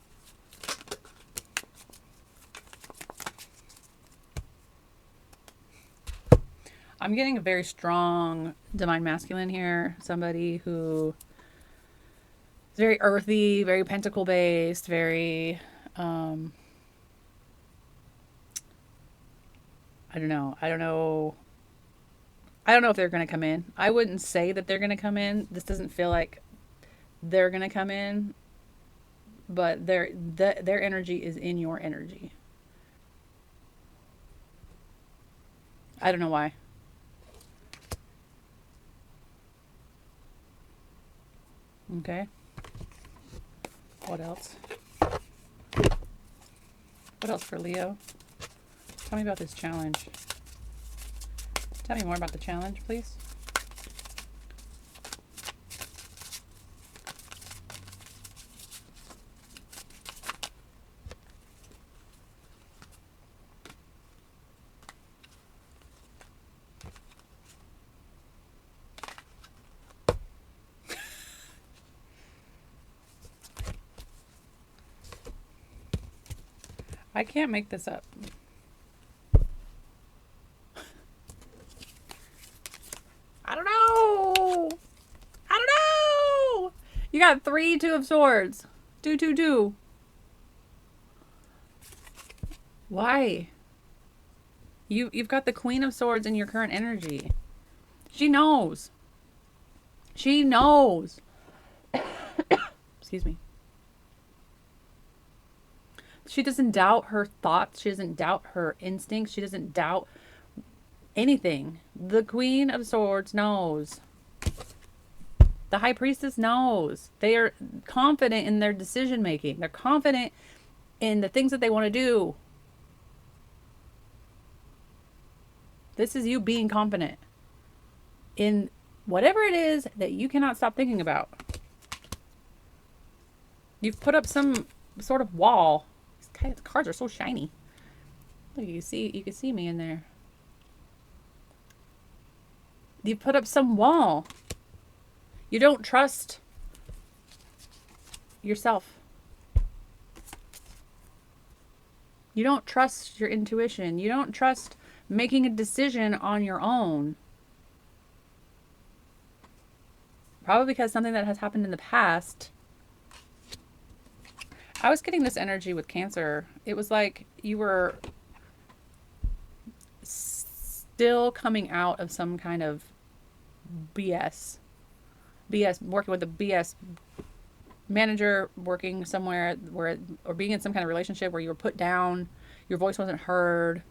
I'm getting a very strong divine masculine here. Somebody who is very earthy, very pentacle based, very, I don't know if they're going to come in. I wouldn't say that they're going to come in. This doesn't feel like they're going to come in, but their energy is in your energy. I don't know why. Okay. What else? What else for Leo? Tell me about this challenge. Tell me more about the challenge, please. I can't make this up. I don't know. You got 3 2 of swords. 2 2 2. Why? You've got the Queen of Swords in your current energy. She knows. She knows. Excuse me. She doesn't doubt her thoughts. She doesn't doubt her instincts. She doesn't doubt anything. The Queen of Swords knows. The High Priestess knows. They are confident in their decision making. They're confident in the things that they want to do. This is you being confident in whatever it is that you cannot stop thinking about. You've put up some sort of wall. These cards are so shiny. Look, you can see me in there. You put up some wall. You don't trust yourself. You don't trust your intuition. You don't trust making a decision on your own. Probably because something that has happened in the past. I was getting this energy with Cancer. It was like you were still coming out of some kind of BS. BS, working with a BS manager, working somewhere where, or being in some kind of relationship where you were put down, your voice wasn't heard.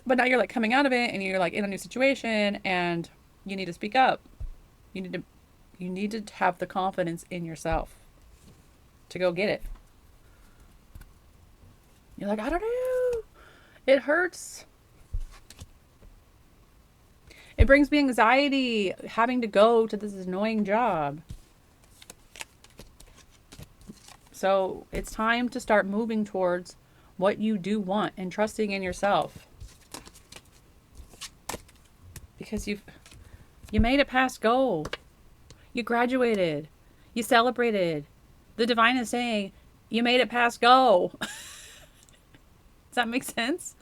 But now you're like coming out of it and you're like in a new situation and you need to speak up. You need to you need to have the confidence in yourself to go get it. You're like, I don't know. It hurts. It brings me anxiety having to go to this annoying job. So it's time to start moving towards what you do want and trusting in yourself. Because you made it past go. You graduated. You celebrated. The divine is saying, you made it past go. Does that make sense?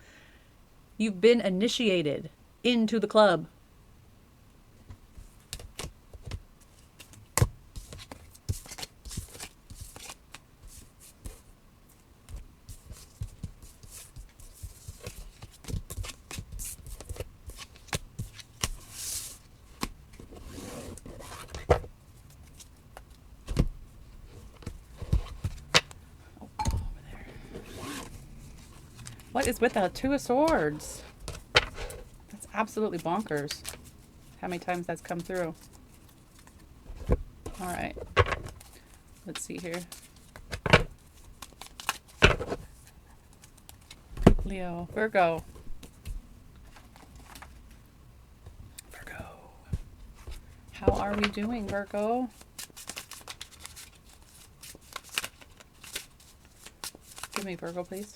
You've been initiated into the club. What is with the Two of Swords? That's absolutely bonkers. How many times that's come through. All right. Let's see here. Leo. Virgo. Virgo. How are we doing, Virgo? Give me Virgo, please.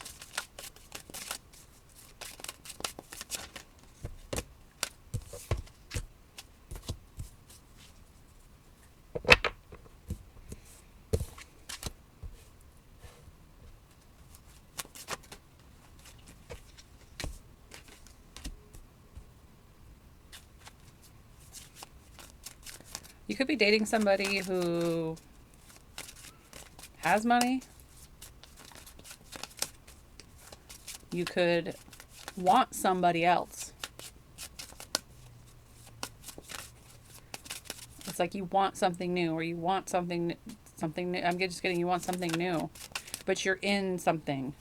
You could be dating somebody who has money. You could want somebody else. It's like you want something new, or you want something new. I'm just kidding. You want something new, but you're in something.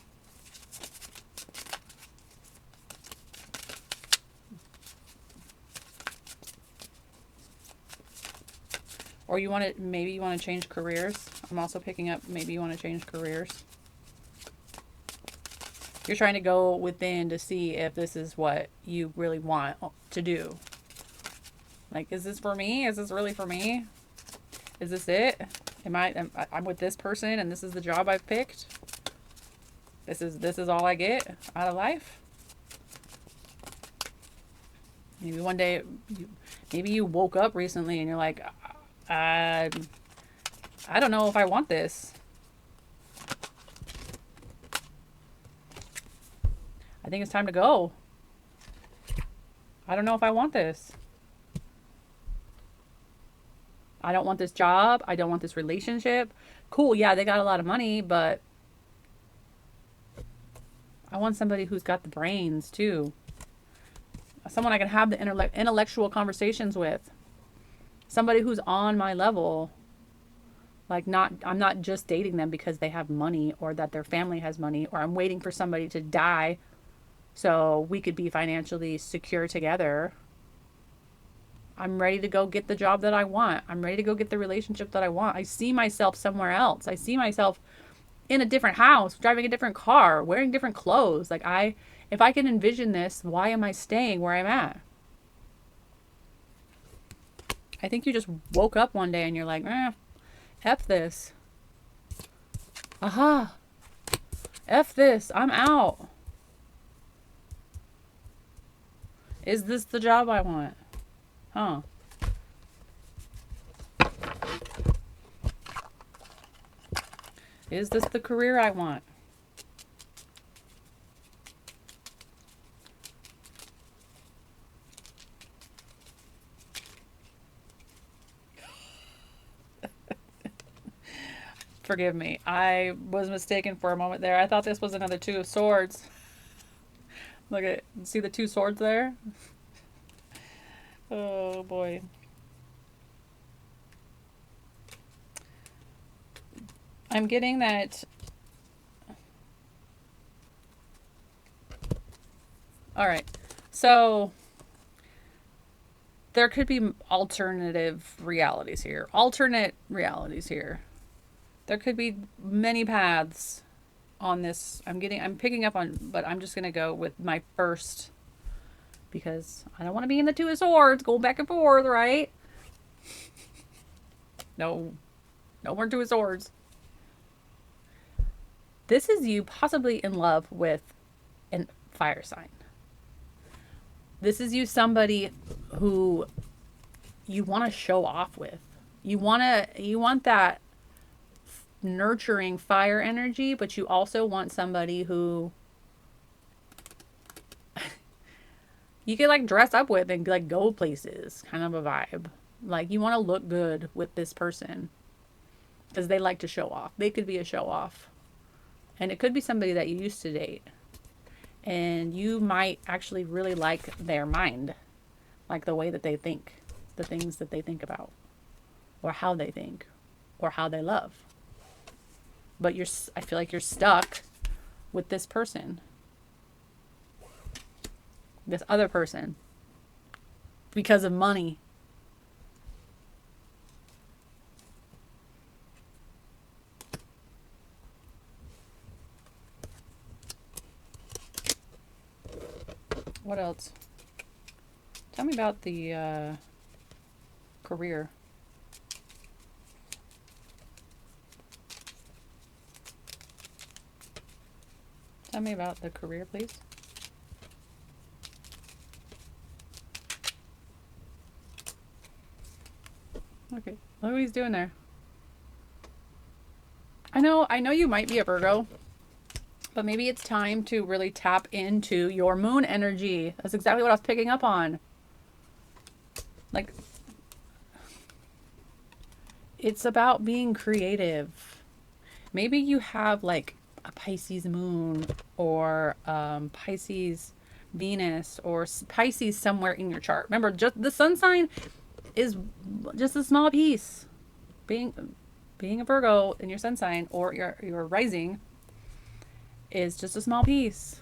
Or you want to, maybe you want to change careers. I'm also picking up, maybe you want to change careers. You're trying to go within to see if this is what you really want to do. Like, is this for me? Is this really for me? Is this it? I'm with this person and this is the job I've picked? This is all I get out of life? Maybe one day, maybe you woke up recently and you're like, I don't know if I want this. I think it's time to go. I don't know if I want this. I don't want this job. I don't want this relationship. Cool, yeah, they got a lot of money, but I want somebody who's got the brains too. Someone I can have the intellectual conversations with. Somebody who's on my level. Like, I'm not just dating them because they have money or that their family has money, or I'm waiting for somebody to die so we could be financially secure together. I'm ready to go get the job that I want. I'm ready to go get the relationship that I want. I see myself somewhere else. I see myself in a different house, driving a different car, wearing different clothes. Like, if I can envision this, why am I staying where I'm at? I think you just woke up one day and you're like, F this. Aha. F this. I'm out. Is this the job I want? Huh. Is this the career I want? Forgive me. I was mistaken for a moment there. I thought this was another Two of Swords. Look at, see the two swords there? Oh boy. I'm getting that. All right. So there could be alternative realities here. Alternate realities here. There could be many paths on this. I'm picking up on, but I'm just going to go with my first because I don't want to be in the Two of Swords going back and forth, right? No. No more Two of Swords. This is you possibly in love with a fire sign. This is you somebody who you want to show off with. You want that nurturing fire energy, but you also want somebody who you could like dress up with and like go places, kind of a vibe. Like you want to look good with this person because they like to show off. They could be a show off. And it could be somebody that you used to date. And you might actually really like their mind, like the way that they think, the things that they think about, or how they think, or how they love. But I feel like you're stuck with this person, this other person, because of money. What else? Tell me about the career. Tell me about the career, please. Okay, look what he's doing there. I know you might be a Virgo, but maybe it's time to really tap into your moon energy. That's exactly what I was picking up on. Like, it's about being creative. Maybe you have like a Pisces moon or Pisces Venus or Pisces somewhere in your chart. Remember, just the sun sign is just a small piece. Being a Virgo in your sun sign or your rising is just a small piece.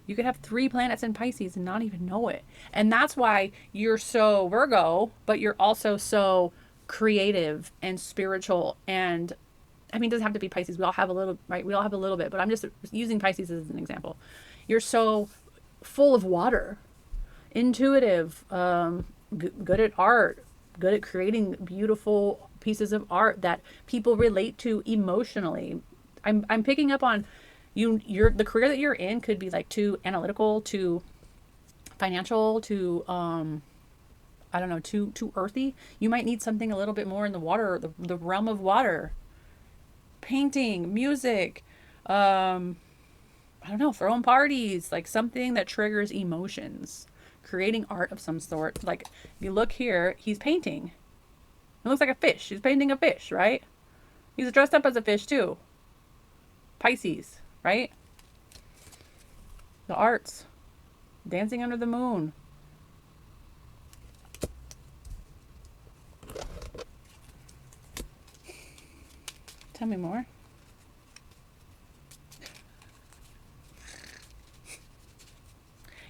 You could have 3 planets in Pisces and not even know it. And that's why you're so Virgo, but you're also so creative and spiritual. And I mean, it doesn't have to be Pisces. We all have a little, right? We all have a little bit, but I'm just using Pisces as an example. You're so full of water, intuitive, good at art, good at creating beautiful pieces of art that people relate to emotionally. I'm picking up on the career that you're in could be like too analytical, too financial, too I don't know, too earthy. You might need something a little bit more in the water, the realm of water. Painting, music, I don't know, throwing parties, like something that triggers emotions. Creating art of some sort. Like if you look here, he's painting. It looks like a fish. He's painting a fish, right? He's dressed up as a fish too. Pisces, right? The arts. Dancing under the moon. Tell me more.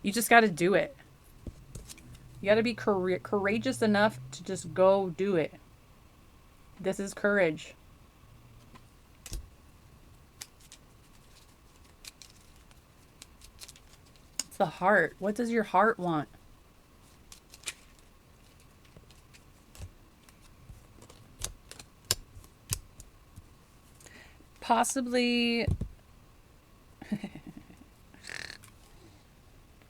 You just got to do it. You got to be courageous enough to just go do it. This is courage. It's the heart. What does your heart want? Possibly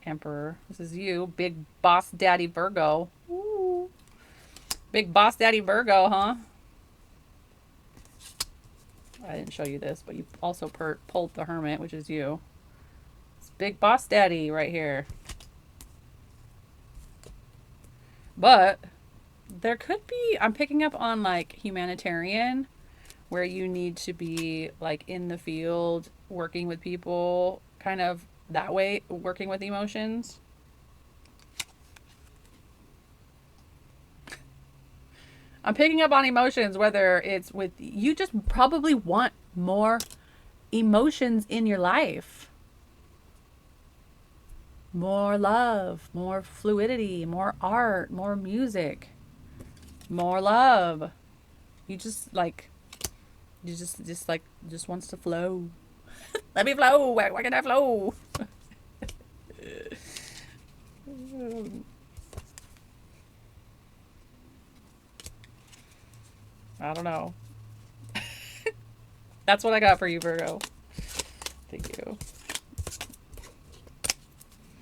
Emperor. This is you, big boss daddy Virgo. Ooh. Big boss daddy Virgo, huh? I didn't show you this, but you also pulled the Hermit, which is you. It's big boss daddy right here. But there could be, I'm picking up on like humanitarian where you need to be like in the field working with people, kind of that way, working with emotions. I'm picking up on emotions, whether it's with you just probably want more emotions in your life. More love, more fluidity, more art, more music, more love. You just like you just like just wants to flow. Let me flow. Why can I flow? I don't know. That's what I got for you, Virgo. Thank you.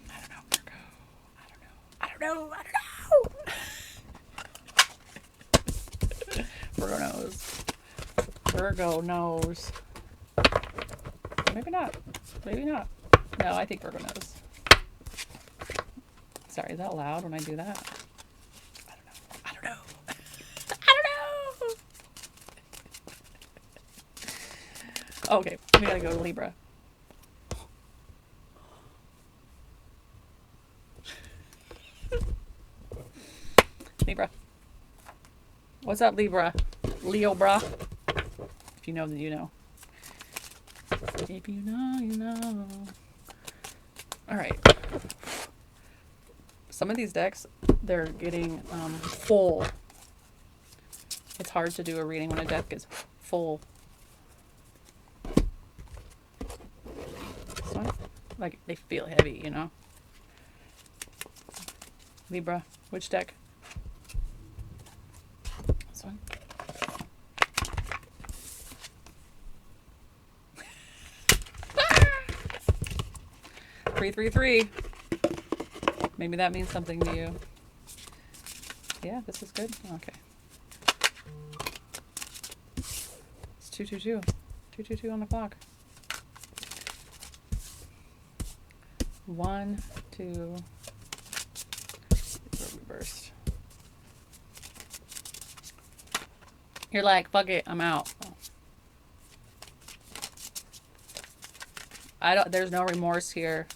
I don't know, Virgo. I don't know. Virgo knows. Virgo knows. Maybe not. Maybe not. No, I think Virgo knows. Sorry, is that loud when I do that? I don't know. I don't know. Okay, we gotta go to Libra. Libra. What's up, Libra? Leo, brah. If you know, then you know. If you know, you know. Alright. Some of these decks, they're getting full. It's hard to do a reading when a deck is full. This one, like, they feel heavy, you know? Libra, which deck? This one. Three, 3. Maybe that means something to you. Yeah, this is good. Okay. It's 222. 222 on the clock. 1, 2. Reversed. You're like, fuck it, I'm out. There's no remorse here.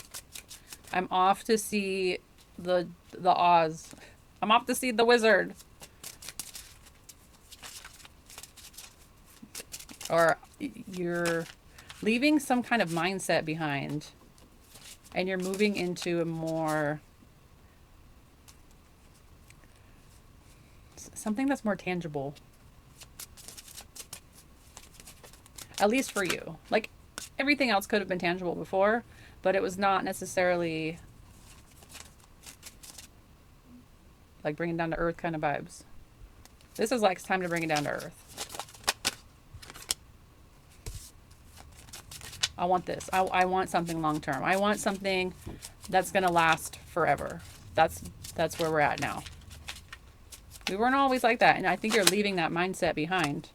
I'm off to see the Oz. I'm off to see the wizard. Or you're leaving some kind of mindset behind. And you're moving into a more... something that's more tangible. At least for you. Like, everything else could have been tangible before, but it was not necessarily like bringing down to earth kind of vibes. This is like it's time to bring it down to earth. I want this. I want something long term. I want something that's gonna last forever. That's where we're at now. We weren't always like that, and I think you're leaving that mindset behind.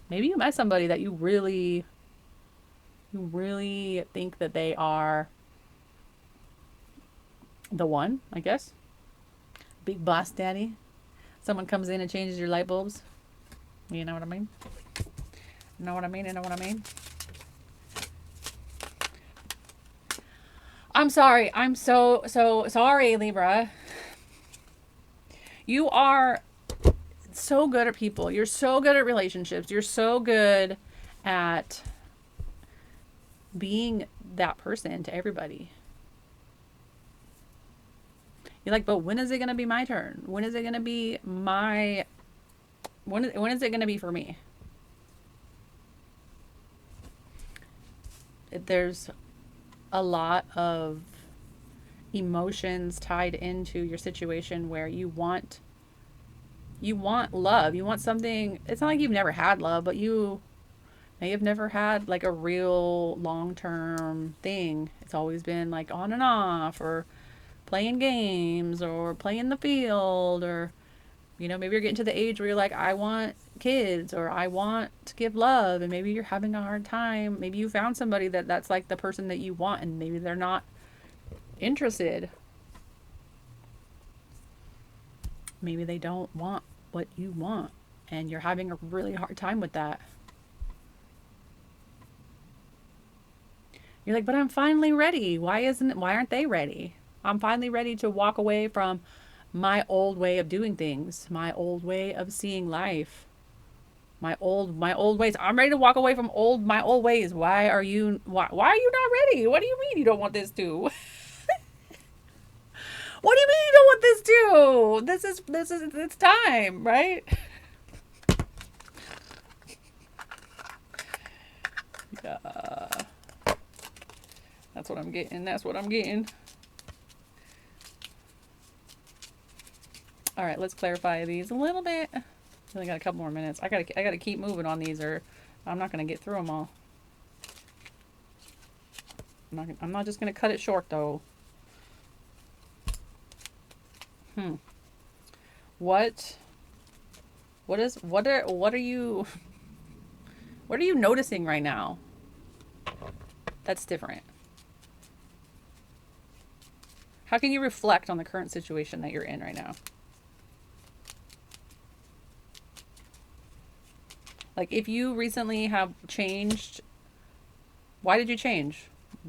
Maybe you met somebody that you really think that they are the one, I guess. Big boss daddy. Someone comes in and changes your light bulbs. You know what I mean? You know what I mean? You know what I mean? I'm sorry. I'm so sorry, Libra. You are so good at people. You're so good at relationships. You're so good at being that person to everybody. You're like, but when is it going to be my turn? When is it going to be my... When is it going to be for me? There's a lot of emotions tied into your situation where you want love. You want something. It's not like you've never had love, but you may have never had like a real long-term thing. It's always been like on and off, or playing games, or playing in the field, or maybe you're getting to the age where you're like, I want kids, or I want to give love, and maybe you're having a hard time. Maybe you found somebody that's like the person that you want, and maybe they're not interested. Maybe they don't want what you want, And you're having a really hard time with that. You're like, but I'm finally ready. Why aren't they ready? I'm finally ready to walk away from my old way of doing things, my old way of seeing life, my old ways. I'm ready to walk away from my old ways. Why are you not ready? What do you mean you don't want this to? What do you mean you don't want this to? This is it's time, right? Yeah. That's what I'm getting. That's what I'm getting. All right, let's clarify these a little bit. I only got a couple more minutes. I gotta keep moving on these, or I'm not gonna get through them all. I'm not just gonna cut it short though. What are you noticing right now? That's different. How can you reflect on the current situation that you're in right now? Like if you recently have changed, why did you change?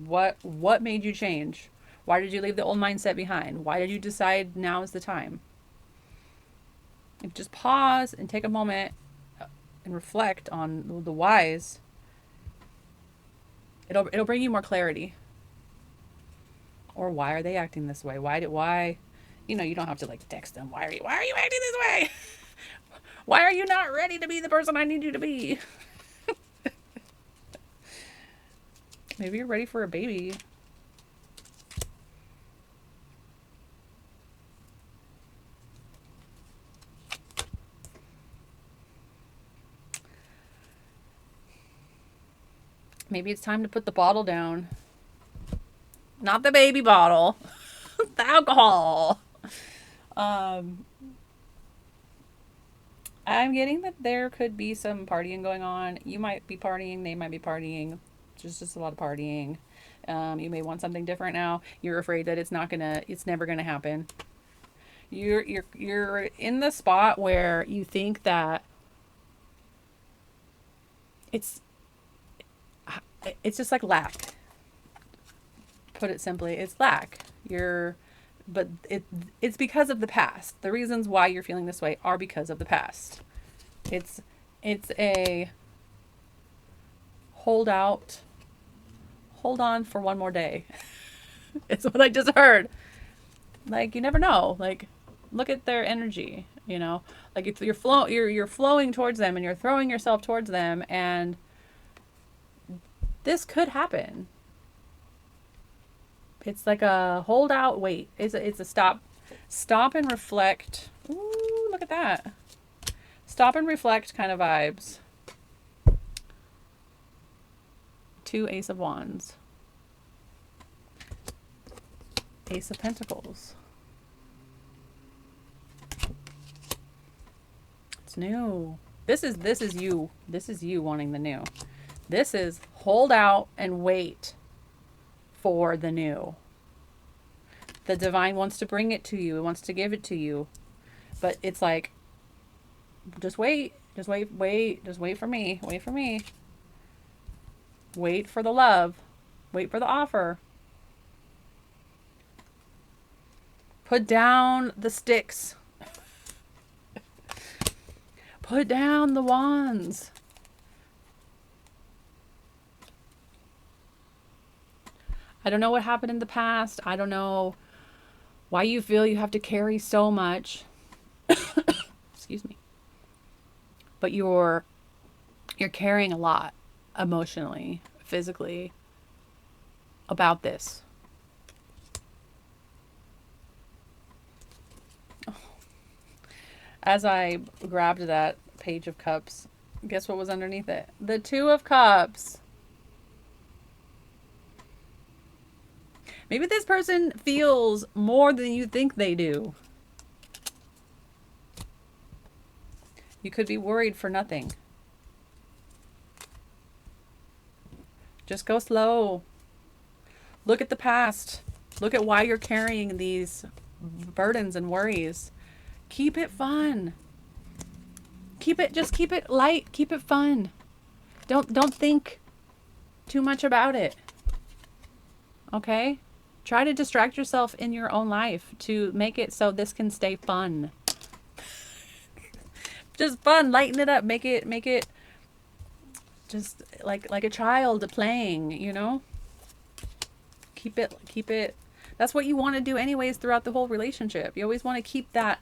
What made you change? Why did you leave the old mindset behind? Why did you decide now is the time? If just pause and take a moment and reflect on the whys, it'll bring you more clarity. Or why are they acting this way? Why you don't have to like text them. Why are you acting this way? Why are you not ready to be the person I need you to be? Maybe you're ready for a baby. Maybe it's time to put the bottle down. Not the baby bottle. The alcohol. I'm getting that there could be some partying going on. You might be partying, they might be partying. Just a lot of partying. You may want something different now. You're afraid that it's never gonna happen. You're in the spot where you think that it's just like lack. Put it simply, it's lack. But it's because of the past. The reasons why you're feeling this way are because of the past. It's a hold on for one more day. It's what I just heard. Like you never know. Like look at their energy, Like if you're flowing towards them and you're throwing yourself towards them, and this could happen. It's like a hold out, wait. It's a stop and reflect. Ooh, look at that. Stop and reflect kind of vibes. 2 Ace of Wands. Ace of Pentacles. It's new. This is you. This is you wanting the new. This is hold out and wait for the new. The divine wants to bring it to you. It wants to give it to you. But it's like, just wait. Just wait for me. Wait for me. Wait for the love. Wait for the offer. Put down the sticks. Put down the wands. I don't know what happened in the past. I don't know why you feel you have to carry so much. Excuse me. But you're carrying a lot emotionally, physically about this. As I grabbed that Page of Cups, guess what was underneath it? The 2 of Cups. Maybe this person feels more than you think they do. You could be worried for nothing. Just go slow. Look at the past. Look at why you're carrying these burdens and worries. Keep it fun. Just keep it light, keep it fun. Don't think too much about it. Okay? Try to distract yourself in your own life to make it so this can stay fun. Just fun, lighten it up, make it just like a child playing, you know? Keep it. That's what you want to do anyways throughout the whole relationship. You always want to keep that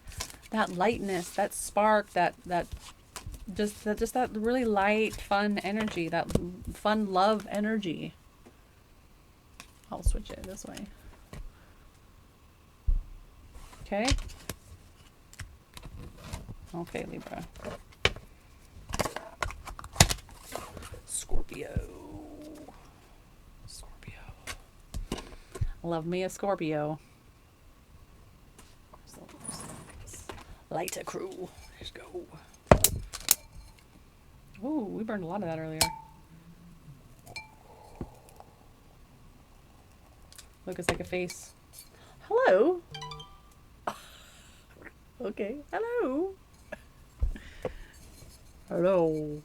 lightness, that spark, that really light, fun energy, that fun love energy. I'll switch it this way. Okay. Okay, Libra. Scorpio. Love me a Scorpio. Lighter crew. Let's go. Oh, we burned a lot of that earlier. Look, it's like a face. Hello. Okay. Hello. Hello.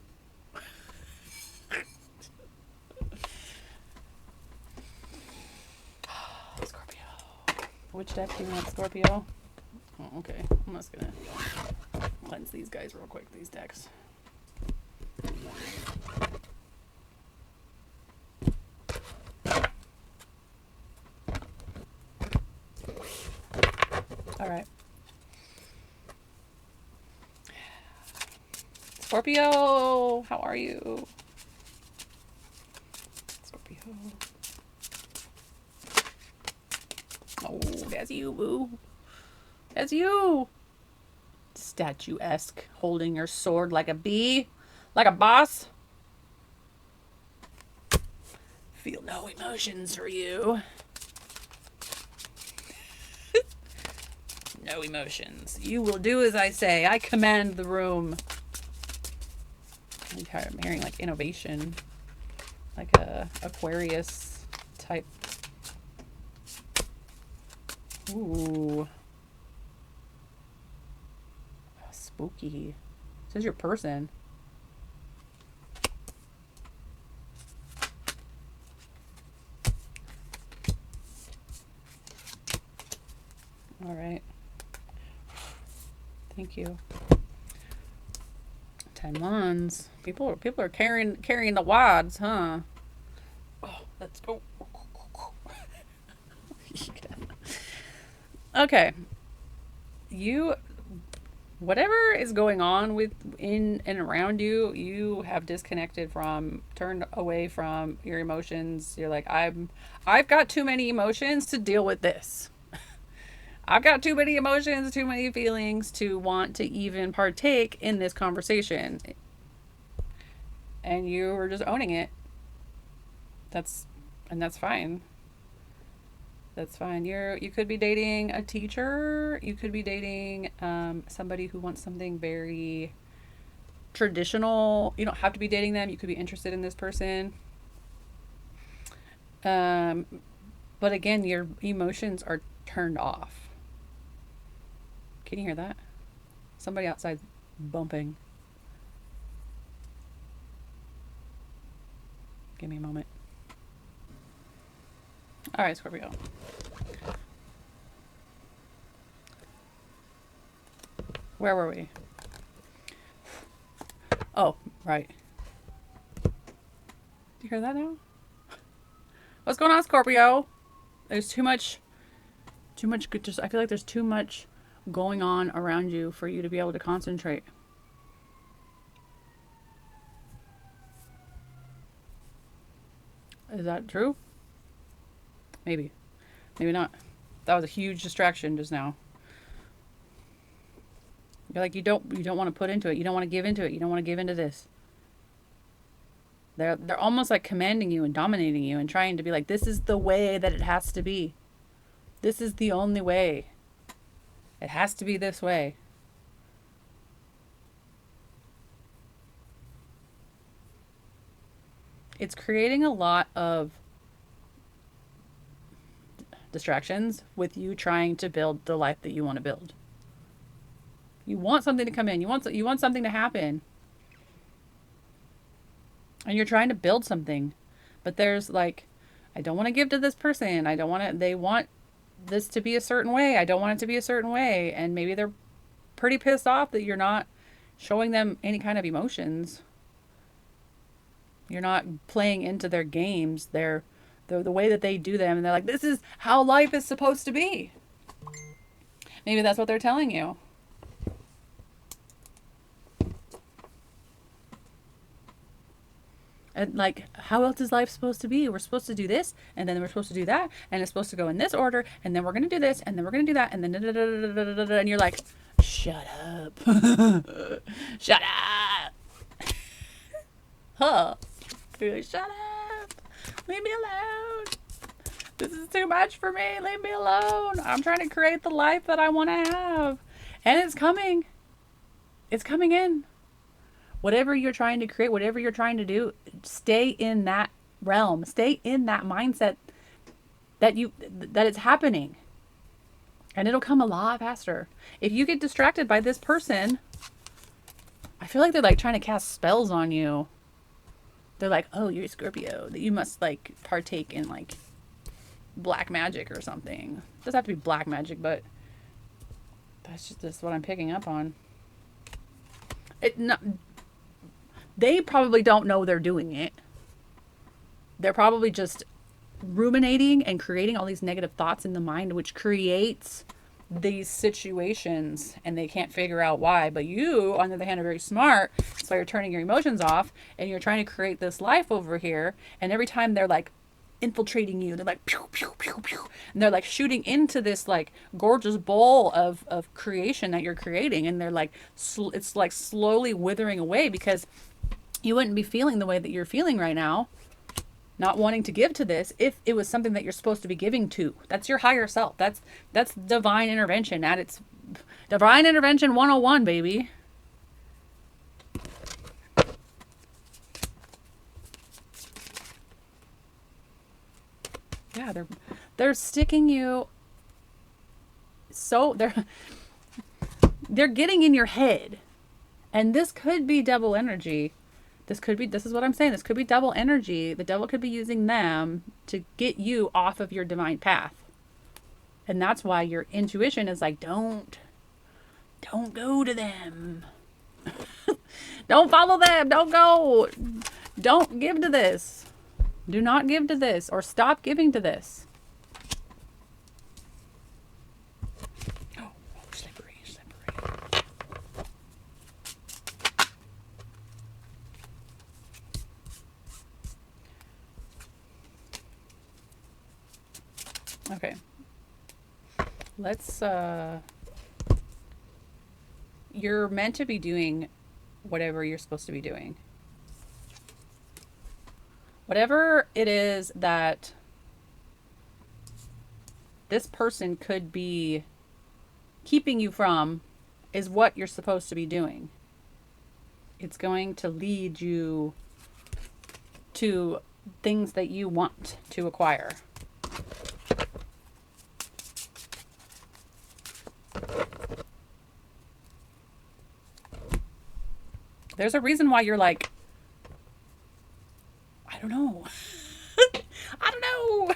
Scorpio. Which deck do you want, Scorpio? Oh, okay. I'm just gonna cleanse these guys real quick, these decks. All right. Scorpio, how are you? Scorpio. Oh, that's you, boo. That's you. Statuesque, holding your sword like a bee, like a boss. Feel no emotions for you. No emotions. You will do as I say. I command the room. I'm hearing like innovation, like a Aquarius type. Ooh, spooky. This is your person. All right. Thank you. 10 wands. People are carrying the wads, huh? Oh, let's go. Okay. Whatever is going on in and around you, you have disconnected from, turned away from your emotions. You're like, I've got too many emotions to deal with this. I've got too many emotions, too many feelings to want to even partake in this conversation. And you were just owning it. That's fine. That's fine. You could be dating a teacher. You could be dating somebody who wants something very traditional. You don't have to be dating them. You could be interested in this person. But again, your emotions are turned off. Can you hear that? Somebody outside bumping. Give me a moment. All right, Scorpio. Where were we? Oh, right. Do you hear that now? What's going on, Scorpio? There's too much good. I feel like there's too much going on around you for you to be able to concentrate. Is that true? Maybe not. That was a huge distraction just now. You're like, you don't want to put into it. You don't want to give into it. You don't want to give into this. They're almost like commanding you and dominating you and trying to be like, this is the way that it has to be. This is the only way. It has to be this way. It's creating a lot of distractions with you trying to build the life that you want to build. You want something to come in. You want something to happen. And you're trying to build something. But there's like, I don't want to give to this person. I don't want to, they want this to be a certain way. I don't want it to be a certain way. And maybe they're pretty pissed off that you're not showing them any kind of emotions. You're not playing into their games. They're the way that they do them. And they're like, this is how life is supposed to be. Maybe that's what they're telling you. And like, how else is life supposed to be? We're supposed to do this, and then we're supposed to do that, and it's supposed to go in this order, and then we're gonna do this, and then we're gonna do that, and then and you're like, shut up, shut up, huh? You're like, shut up, leave me alone. This is too much for me. Leave me alone. I'm trying to create the life that I want to have, and it's coming. It's coming in. Whatever you're trying to create, whatever you're trying to do, stay in that realm. Stay in that mindset that it's happening. And it'll come a lot faster. If you get distracted by this person, I feel like they're like trying to cast spells on you. They're like, "Oh, you're a Scorpio. That you must like partake in like black magic or something." It doesn't have to be black magic, but that's what I'm picking up on. They probably don't know they're doing it. They're probably just ruminating and creating all these negative thoughts in the mind, which creates these situations, and they can't figure out why. But you, on the other hand, are very smart. So you're turning your emotions off, and you're trying to create this life over here. And every time they're like infiltrating you, they're like pew pew pew pew, and they're like shooting into this like gorgeous bowl of creation that you're creating, and they're like it's like slowly withering away because you wouldn't be feeling the way that you're feeling right now, not wanting to give to this, if it was something that you're supposed to be giving to. That's your higher self. That's divine intervention at its divine intervention 101, baby. Yeah, they're sticking you so they're getting in your head. And this could be double energy. This is what I'm saying. This could be double energy. The devil could be using them to get you off of your divine path. And that's why your intuition is like, don't go to them. Don't follow them. Don't go. Don't give to this. Do not give to this, or stop giving to this. Oh, slippery. Okay. Let's you're meant to be doing whatever you're supposed to be doing. Whatever it is that this person could be keeping you from is what you're supposed to be doing. It's going to lead you to things that you want to acquire. There's a reason why you're like, I don't know. I don't know.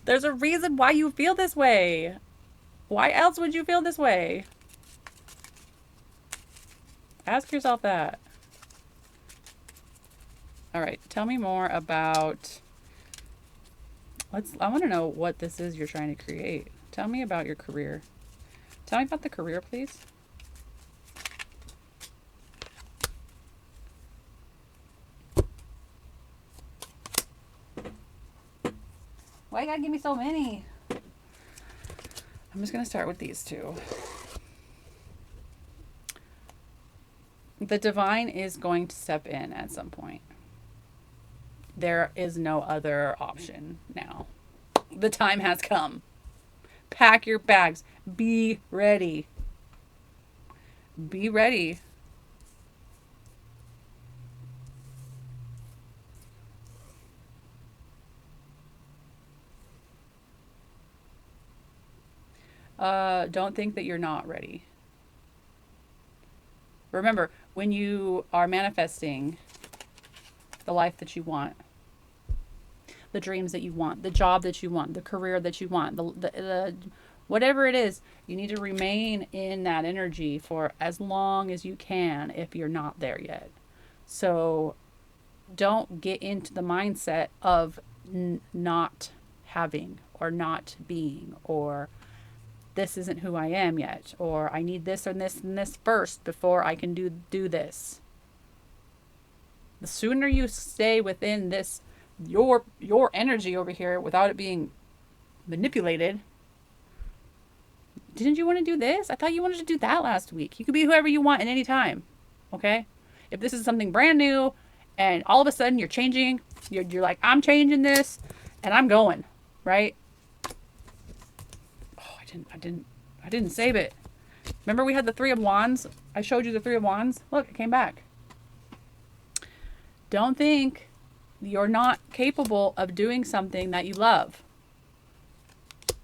There's a reason why you feel this way. Why else would you feel this way? Ask yourself that. All right, tell me more about, I want to know what this is you're trying to create. Tell me about your career. Tell me about the career, please. Why you gotta give me so many? I'm just gonna start with these two. The divine is going to step in at some point. There is no other option now. The time has come. Pack your bags. Be ready. Be ready. Don't think that you're not ready. Remember, when you are manifesting the life that you want, the dreams that you want, the job that you want, the career that you want, the whatever it is, you need to remain in that energy for as long as you can if you're not there yet. So don't get into the mindset of not having or not being, or this isn't who I am yet, or I need this and this and this first before I can do this. The sooner you stay within this your energy over here without it being manipulated. Didn't you want to do this? I thought you wanted to do that last week. You could be whoever you want at any time. Okay? If this is something brand new and all of a sudden you're changing, you're like, I'm changing this and I'm going, right? Oh, I didn't save it. Remember we had the 3 of Wands? I showed you the 3 of Wands. Look, it came back. Don't think you're not capable of doing something that you love.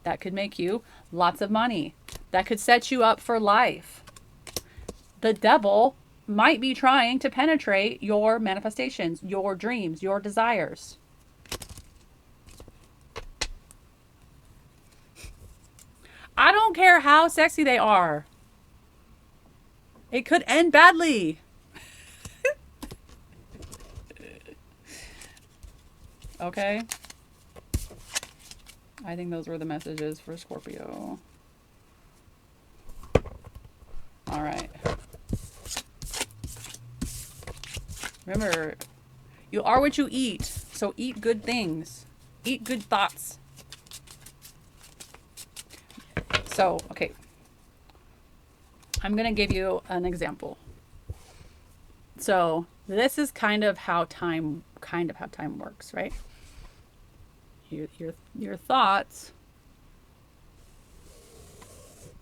That could make you lots of money. That could set you up for life. The devil might be trying to penetrate your manifestations, your dreams, your desires. I don't care how sexy they are. It could end badly. Okay? I think those were the messages for Scorpio. All right. Remember, you are what you eat. So eat good things. Eat good thoughts. So, okay. I'm going to give you an example. So, this is kind of how time works, right? Your thoughts,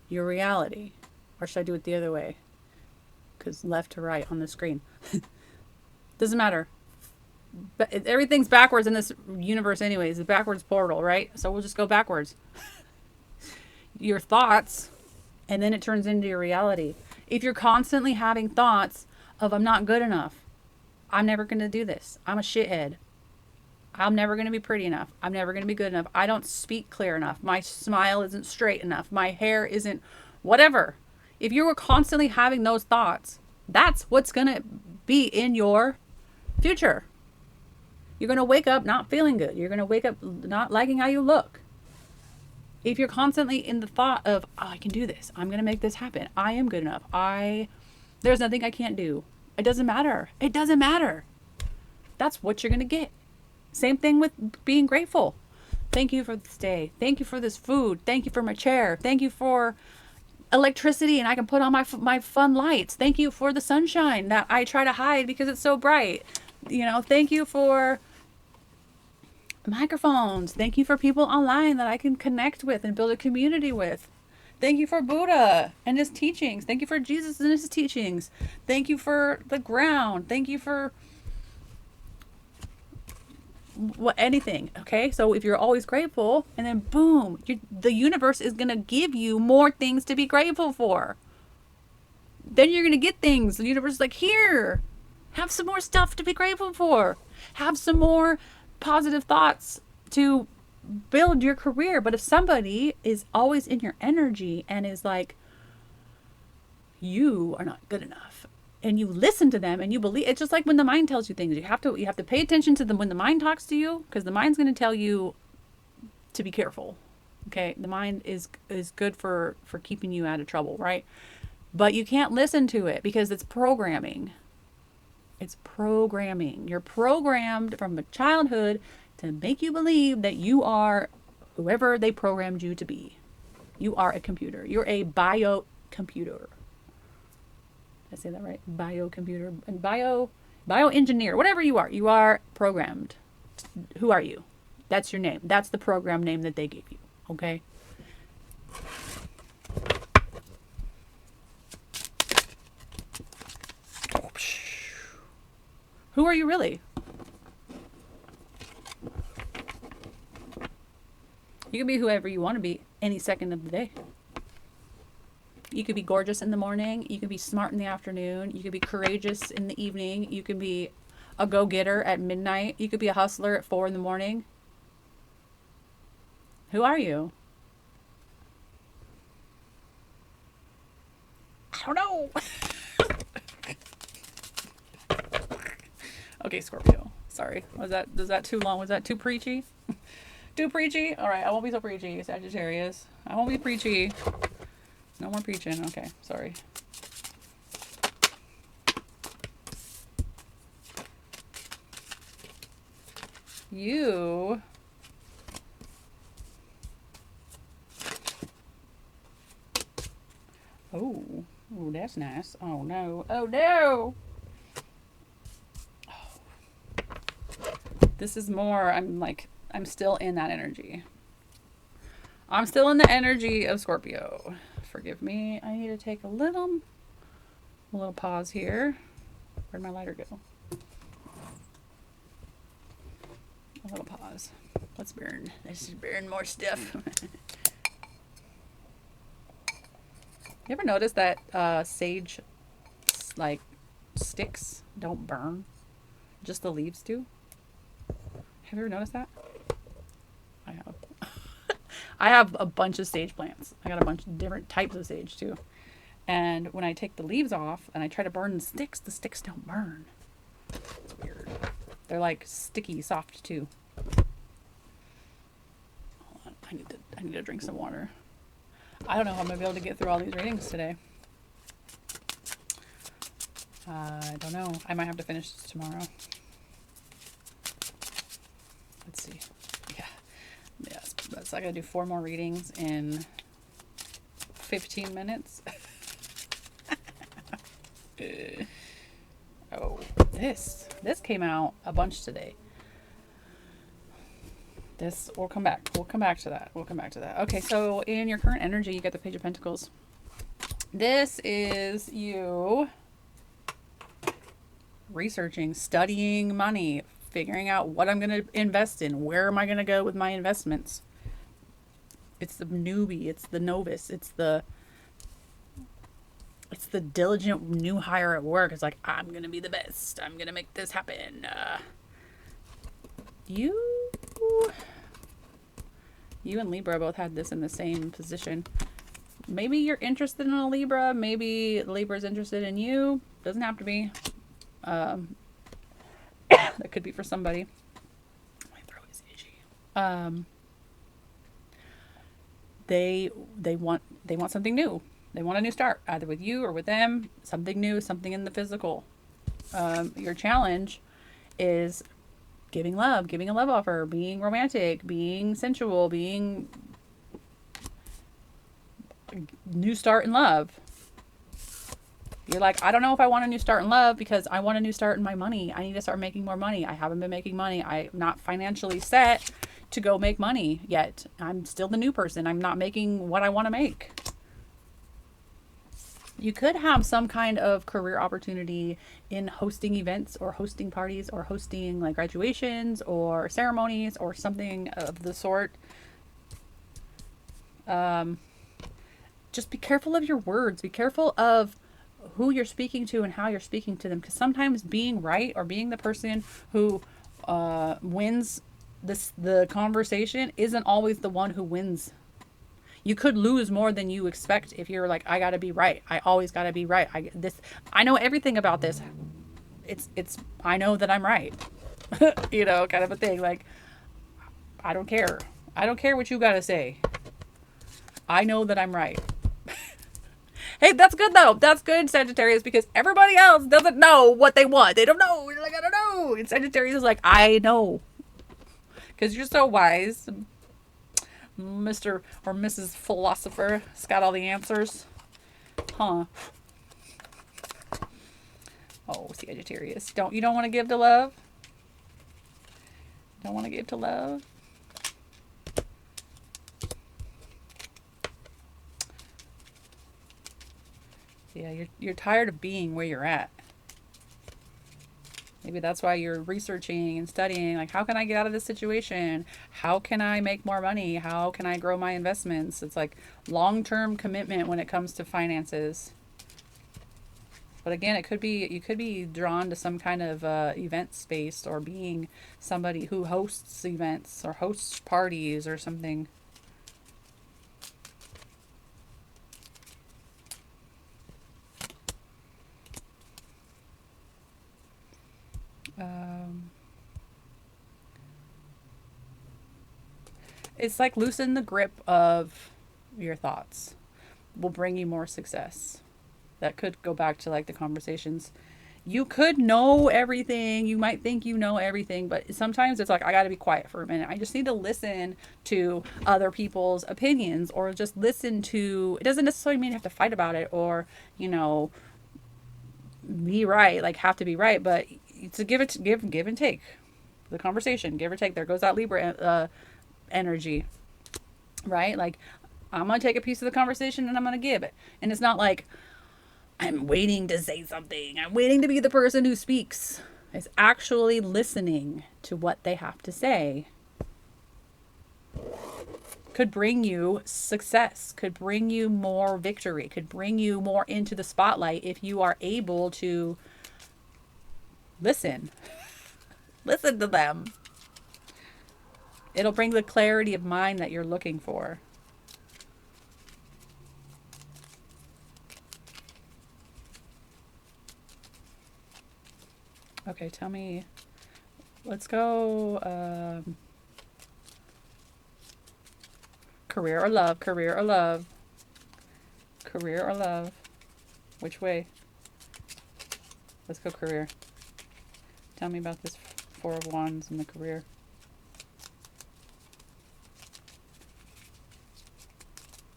your reality. Or should I do it the other way? Because left to right on the screen. Doesn't matter. But everything's backwards in this universe anyways. It's a backwards portal, right? So we'll just go backwards. Your thoughts, and then it turns into your reality. If you're constantly having thoughts of, I'm not good enough, I'm never going to do this, I'm a shithead, I'm never going to be pretty enough, I'm never going to be good enough, I don't speak clear enough, my smile isn't straight enough, my hair isn't whatever. If you were constantly having those thoughts, that's what's going to be in your future. You're going to wake up not feeling good. You're going to wake up not liking how you look. If you're constantly in the thought of, oh, I can do this, I'm going to make this happen, I am good enough, there's nothing I can't do. It doesn't matter. It doesn't matter. That's what you're going to get. Same thing with being grateful. Thank you for this day. Thank you for this food. Thank you for my chair. Thank you for electricity and I can put on my fun lights. Thank you for the sunshine that I try to hide because it's so bright. Thank you for microphones. Thank you for people online that I can connect with and build a community with. Thank you for Buddha and his teachings. Thank you for Jesus and his teachings. Thank you for the ground. Thank you for anything. Okay, so if you're always grateful, and then boom, the universe is gonna give you more things to be grateful for. Then you're gonna get things. The universe is like, here, have some more stuff to be grateful for. Have some more positive thoughts to build your career. But if somebody is always in your energy and is like, you are not good enough, and you listen to them and you believe, it's just like when the mind tells you things. You have to pay attention to them when the mind talks to you, because the mind's going to tell you to be careful. Okay, the mind is good for keeping you out of trouble, right? But you can't listen to it because it's programming. It's programming. You're programmed from childhood to make you believe that you are whoever they programmed you to be. You are a computer. You're a biocomputer. Did I say that right? Biocomputer and bioengineer, whatever you are programmed. Who are you? That's your name. That's the program name that they gave you. Okay? Who are you really? You can be whoever you want to be any second of the day. You could be gorgeous in the morning. You could be smart in the afternoon. You could be courageous in the evening. You could be a go-getter at midnight. You could be a hustler at 4 in the morning. Who are you? I don't know. Okay, Scorpio. Sorry. Was that too long? Was that too preachy? Too preachy? All right, I won't be so preachy, Sagittarius. I won't be preachy. No more preaching. Okay, sorry. You. Oh, oh, that's nice. Oh no. Oh no. This is more. I'm still in that energy. I'm still in the energy of Scorpio. Forgive me. I need to take a little pause here. Where'd my lighter go? A little pause. Let's burn. Let's burn more stuff. You ever notice that sage, like, sticks don't burn? Just the leaves do? Have you ever noticed that? I have. I have a bunch of sage plants. I got a bunch of different types of sage too. And when I take the leaves off and I try to burn the sticks don't burn. It's weird. They're like sticky, soft too. Hold on. I need to drink some water. I don't know how I'm gonna be able to get through all these readings today. I don't know. I might have to finish this tomorrow. Let's see. Yeah. Yes. So I gotta do 4 more readings in 15 minutes. Oh, this came out a bunch today. We'll come back to that. Okay, so in your current energy, you got the Page of Pentacles. This is you researching, studying money, figuring out what I'm going to invest in. Where am I going to go with my investments? It's the newbie. It's the novice. It's the diligent new hire at work. It's like, I'm going to be the best. I'm going to make this happen. You and Libra both had this in the same position. Maybe you're interested in a Libra. Maybe Libra's interested in you. Doesn't have to be. That could be for somebody. My throat is itchy. They want something new. They want a new start, either with you or with them. Something new, something in the physical. Your challenge is giving love, giving a love offer, being romantic, being sensual, being new start in love. You're like, I don't know if I want a new start in love because I want a new start in my money. I need to start making more money. I haven't been making money. I'm not financially set to go make money yet. I'm still the new person. I'm not making what I want to make. You could have some kind of career opportunity in hosting events or hosting parties or hosting like graduations or ceremonies or something of the sort. Just be careful of your words. Be careful of who you're speaking to and how you're speaking to them. Because sometimes being right or being the person who wins the conversation isn't always the one who wins. You could lose more than you expect if you're like, I gotta be right. I always gotta be right. I know everything about this. I know that I'm right. You know, kind of a thing. Like, I don't care. I don't care what you gotta say. I know that I'm right. Hey, that's good though. That's good, Sagittarius, because everybody else doesn't know what they want. They don't know. They're like, I don't know. And Sagittarius is like, I know. Because you're so wise. Mr. or Mrs. Philosopher has got all the answers. Huh. Oh, Sagittarius. You don't want to give to love? Don't want to give to love? Yeah, you're tired of being where you're at. Maybe that's why you're researching and studying, like, how can I get out of this situation? How can I make more money? How can I grow my investments? It's like long-term commitment when it comes to finances. But again, it could be, you could be drawn to some kind of event space, or being somebody who hosts events or hosts parties or something. Um, it's like loosen the grip of your thoughts will bring you more success. That could go back to like the conversations. You could know everything. You might think you know everything, but sometimes it's like, I got to be quiet for a minute. I just need to listen to other people's opinions, or just listen to, it doesn't necessarily mean you have to fight about it, or, you know, be right, like have to be right, but to give and take the conversation, give or take. There goes that Libra energy, right? Like, I'm going to take a piece of the conversation and I'm going to give it. And it's not like I'm waiting to say something. I'm waiting to be the person who speaks. It's actually listening to what they have to say. Could bring you success, could bring you more victory, could bring you more into the spotlight if you are able to listen. Listen to them. It'll bring the clarity of mind that you're looking for. Okay, tell me. Let's go. Career or love? Career or love? Career or love? Which way? Let's go career. Tell me about this Four of Wands in the career.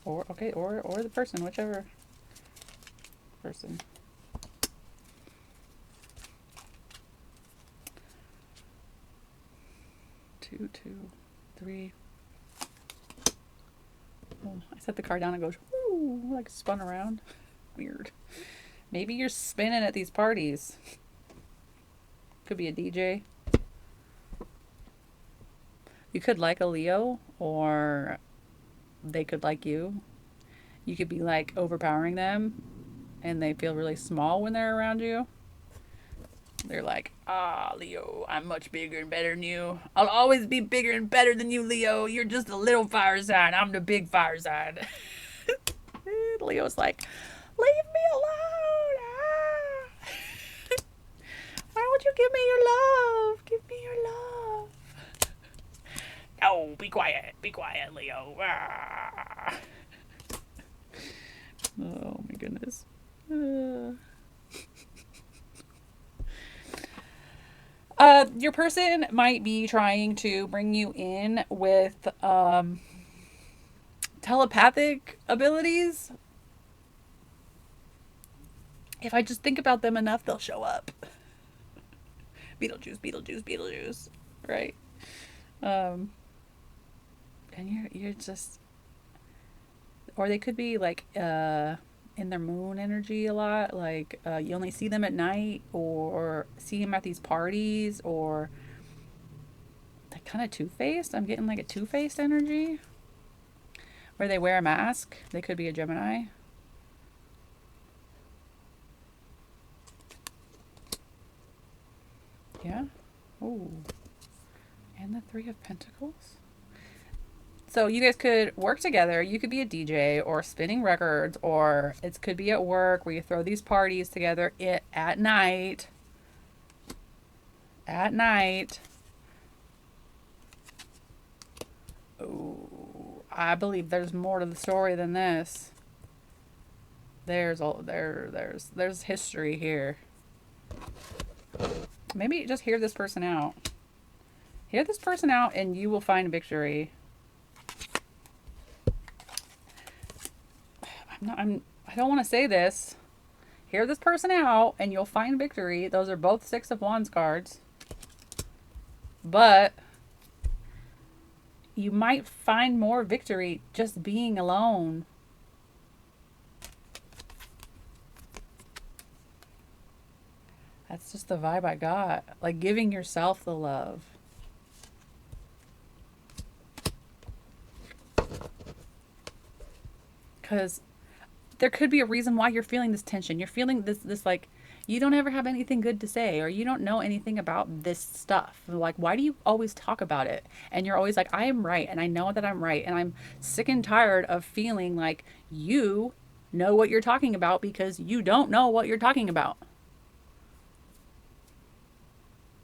Or, okay, or the person, whichever person. 2, 2, 3. Oh, I set the card down and it goes, whoo, like spun around. Weird. Maybe you're spinning at these parties. Could be a DJ. You could like a Leo, or they could like you. You could be like overpowering them, and they feel really small when they're around you. They're like, Leo, I'm much bigger and better than you. I'll always be bigger and better than you, Leo. You're just a little fire sign. I'm the big fire sign. Leo's like, leave me alone. Why won't you give me your love? Give me your love. No, be quiet. Be quiet, Leo. Oh, my goodness. Your person might be trying to bring you in with telepathic abilities. If I just think about them enough, they'll show up. Beetlejuice, Beetlejuice, Beetlejuice, right? And you're just, or they could be like in their moon energy a lot. Like you only see them at night, or see them at these parties, or they're kind of two-faced. I'm getting like a two-faced energy where they wear a mask. They could be a Gemini. Yeah. Oh. And the Three of Pentacles. So you guys could work together. You could be a DJ or spinning records, or it could be at work where you throw these parties together at night. At night. Oh, I believe there's more to the story than this. There's history here. Maybe just hear this person out. Hear this person out and you will find victory. I don't want to say this. Hear this person out and you'll find victory. Those are both Six of Wands cards. But you might find more victory just being alone. just the vibe I got. Like giving yourself the love. Because there could be a reason why you're feeling this tension. You're feeling this like you don't ever have anything good to say, or you don't know anything about this stuff. Like, why do you always talk about it? And you're always like, I am right, and I know that I'm right, and I'm sick and tired of feeling like you know what you're talking about because you don't know what you're talking about.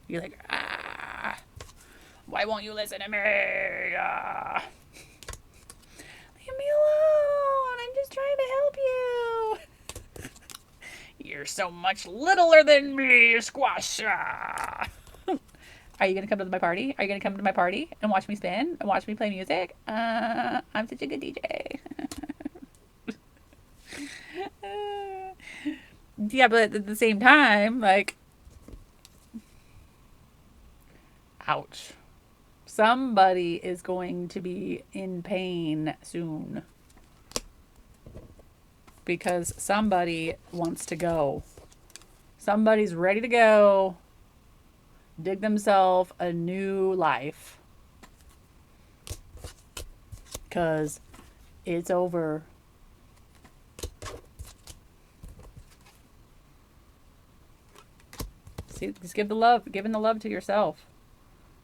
You're like, why won't you listen to me? Leave me alone. I'm just trying to help you. You're so much littler than me, squash. Are you going to come to my party? Are you going to come to my party and watch me spin and watch me play music? I'm such a good DJ. Yeah, but at the same time, like, ouch. Somebody is going to be in pain soon. Because somebody wants to go. Somebody's ready to go. Dig themselves a new life. Because it's over. See, just give the love. Giving the love to yourself.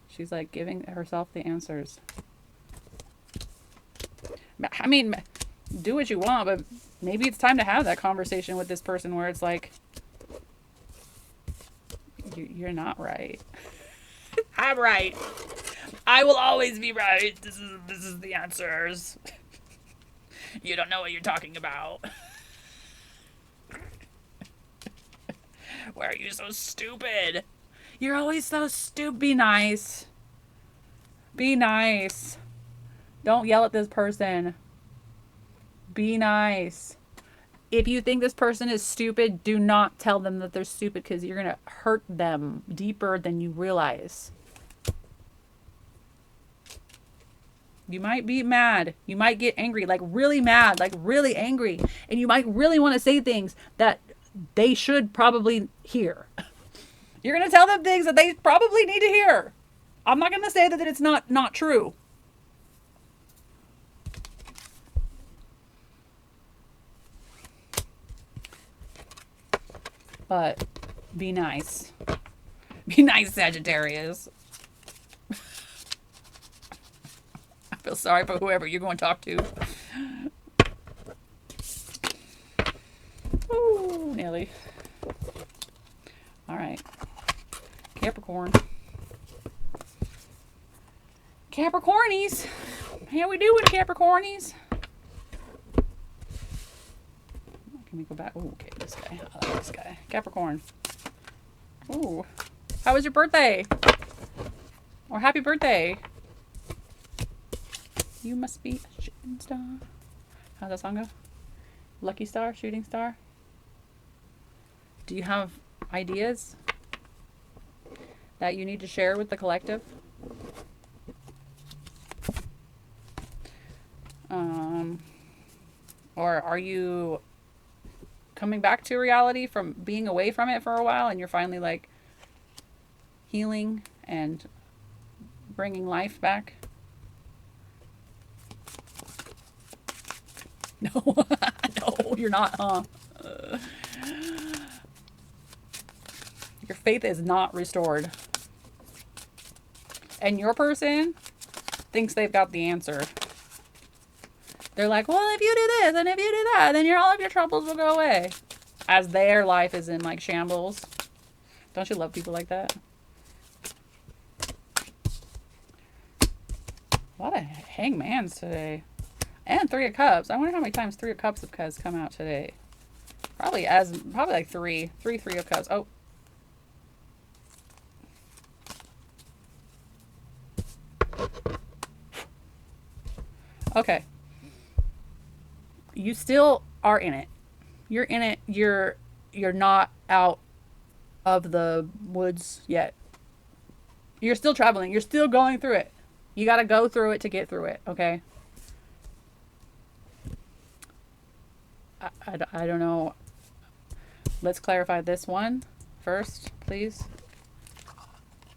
She's like giving herself the answers. I mean, do what you want, but maybe it's time to have that conversation with this person where it's like, you're not right. I'm right. I will always be right. This is the answers. You don't know what you're talking about. Why are you so stupid? You're always so stupid. Be nice. Be nice. Don't yell at this person. Be nice. If you think this person is stupid, do not tell them that they're stupid because you're going to hurt them deeper than you realize. You might be mad. You might get angry, like really mad, like really angry. And you might really want to say things that they should probably hear. You're going to tell them things that they probably need to hear. I'm not going to say that it's not true. But be nice. Be nice, Sagittarius. I feel sorry for whoever you're going to talk to. Ooh, Nelly. All right. Capricorn. Capricornies. How we doing, Capricornies? Can we go back? Oh, okay, this guy. I like this guy. Capricorn. Ooh. How was your birthday? Or happy birthday. You must be a shooting star. How's that song go? Lucky star? Shooting star? Do you have ideas that you need to share with the collective? Or are you coming back to reality from being away from it for a while and you're finally like healing and bringing life back? No, no, you're not, huh? Your faith is not restored. And your person thinks they've got the answer. They're like, well, if you do this and if you do that, then all of your troubles will go away. As their life is in like shambles. Don't you love people like that? A lot of hangmans today. And Three of Cups. I wonder how many times Three of Cups has come out today. Probably like three. Three of Cups. Oh. Okay. You still are in it. You're in it. You're not out of the woods yet. You're still traveling. You're still going through it. You got to go through it to get through it, okay? I don't know. Let's clarify this one. first, please?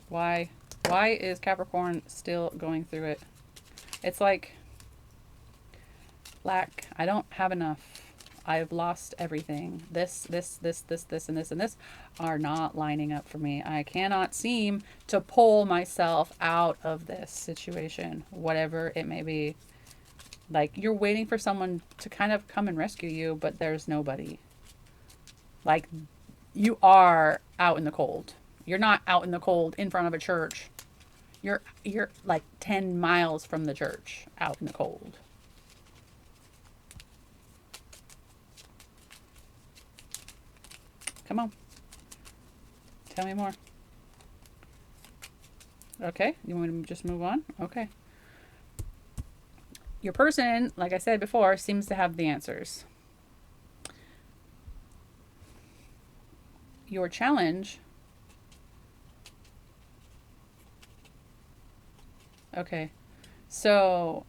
Why? Why is Capricorn still going through it? It's like lack. I don't have enough. I've lost everything. This, and this are not lining up for me. I cannot seem to pull myself out of this situation, whatever it may be. Like, you're waiting for someone to kind of come and rescue you, but there's nobody. Like, you are out in the cold. You're not out in the cold in front of a church. You're like 10 miles from the church, out in the cold. Come on. Tell me more. Okay, you want me to just move on? Okay. Your person, like I said before, seems to have the answers. Your challenge. Okay. So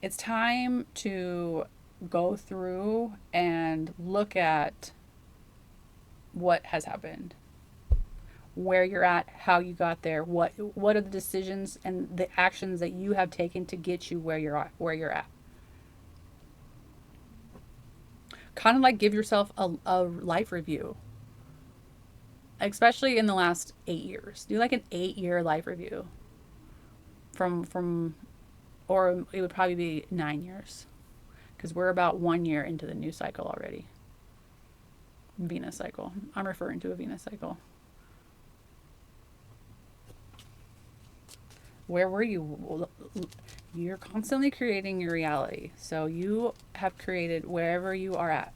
it's time to go through and look at what has happened, where you're at, how you got there, what are the decisions and the actions that you have taken to get you where you're at. Kind of like give yourself a life review, especially in the last 8 years. Do like an 8-year life review from or it would probably be 9 years, because we're about 1 year into the new cycle already. Venus cycle. I'm referring to a Venus cycle. Where were you? You're constantly creating your reality. So you have created wherever you are at.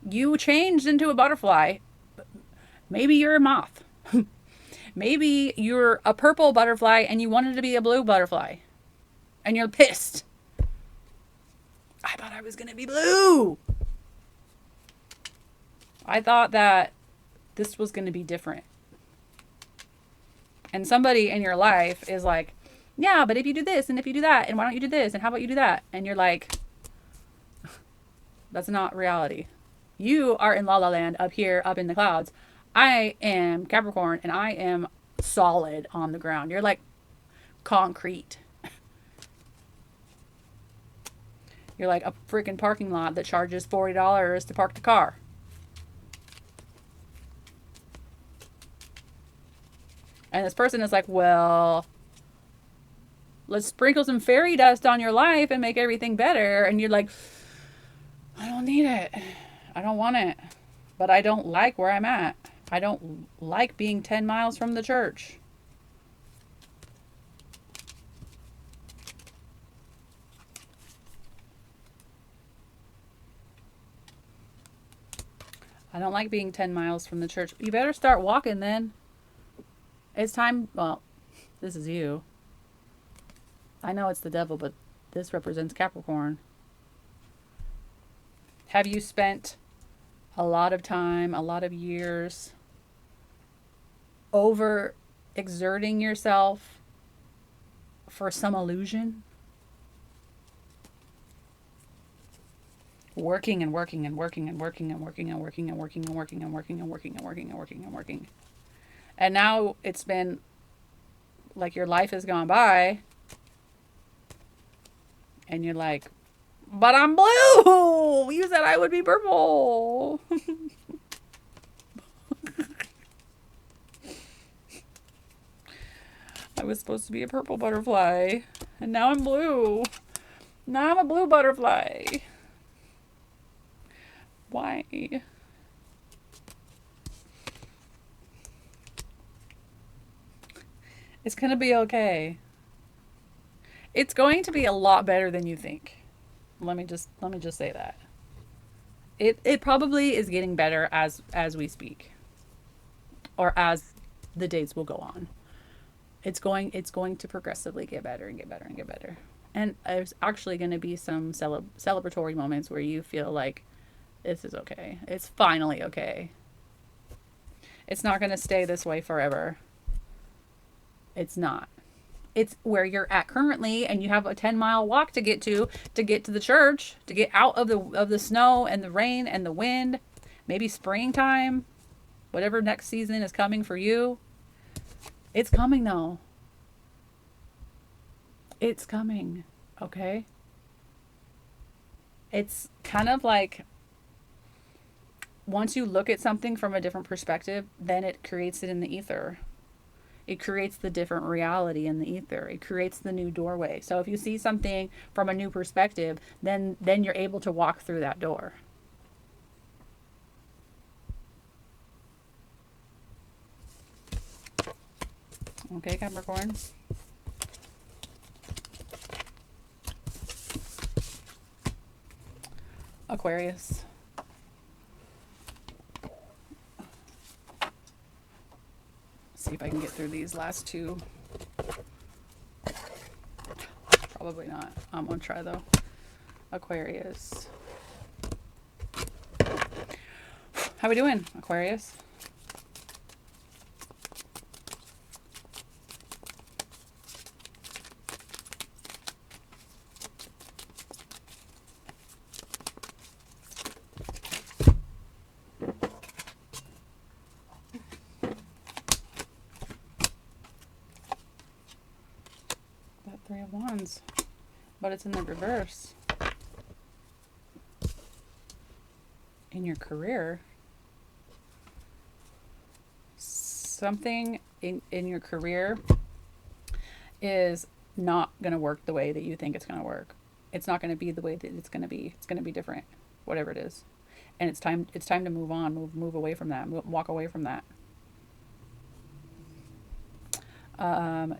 You changed into a butterfly. Maybe you're a moth. Maybe you're a purple butterfly and you wanted to be a blue butterfly. And you're pissed. I thought I was going to be blue. I thought that this was going to be different. And somebody in your life is like, yeah, but if you do this and if you do that, and why don't you do this and how about you do that? And you're like, that's not reality. You are in La La Land up here, up in the clouds. I am Capricorn and I am solid on the ground. You're like concrete. You're like a freaking parking lot that charges $40 to park the car. And this person is like, well, let's sprinkle some fairy dust on your life and make everything better. And you're like, I don't need it. I don't want it. But I don't like where I'm at. I don't like being 10 miles from the church. I don't like being 10 miles from the church. You better start walking then. It's time. Well, this is you. I know it's the devil, but this represents Capricorn. Have you spent a lot of time, a lot of years over exerting yourself for some illusion? Working and working and working and working and working and working and working and working and working and working and working and working and working. And now it's been like your life has gone by and you're like, but I'm blue. You said I would be purple. I was supposed to be a purple butterfly and now I'm blue. Now I'm a blue butterfly. Why? It's going to be okay. It's going to be a lot better than you think. Let me just say that. It probably is getting better as we speak. Or as the days will go on. It's going to progressively get better and get better and get better. And there's actually going to be some celebratory moments where you feel like this is okay. It's finally okay. It's not going to stay this way forever. It's not. it's where you're at currently, and you have a 10-mile walk to get to the church, to get out of the snow and the rain and the wind. Maybe springtime, whatever next season is coming for you. It's coming though. It's coming. Okay? It's kind of like once you look at something from a different perspective, then it creates it in the ether. It creates the different reality in the ether. It creates the new doorway. So if you see something from a new perspective, then you're able to walk through that door. Okay, Capricorn. Aquarius. See if I can get through these last two. Probably not. I'm gonna try though. Aquarius. How we doing, Aquarius? Three of Wands, but it's in the reverse. In your career, something in your career is not going to work the way that you think it's going to work. It's not going to be the way that it's going to be. It's going to be different, whatever it is. And it's time to move on, move away from that, walk away from that.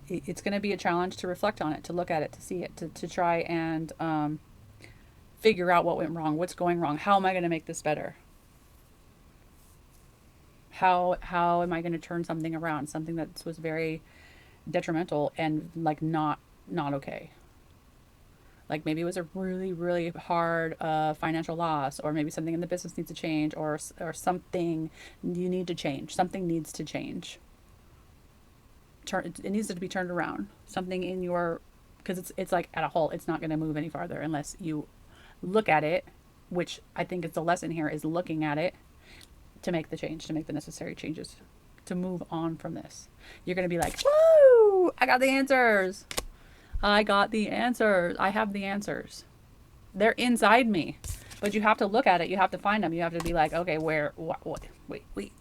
It's going to be a challenge to reflect on it, to look at it, to see it, to try and figure out what went wrong, what's going wrong, how am I going to make this better? How am I going to turn something around, something that was very detrimental and like not okay? Like maybe it was a really, really hard financial loss, or maybe something in the business needs to change, or something you need to change. Something needs to change. It needs to be turned around. Something in your, because it's like at a halt. It's not going to move any farther unless you look at it, which I think is the lesson here, is looking at it to make the change, to make the necessary changes, to move on from this. You're going to be like, woo, I got the answers. I got the answers. I have the answers. They're inside me. But you have to look at it. You have to find them. You have to be like, okay, where, what, wait.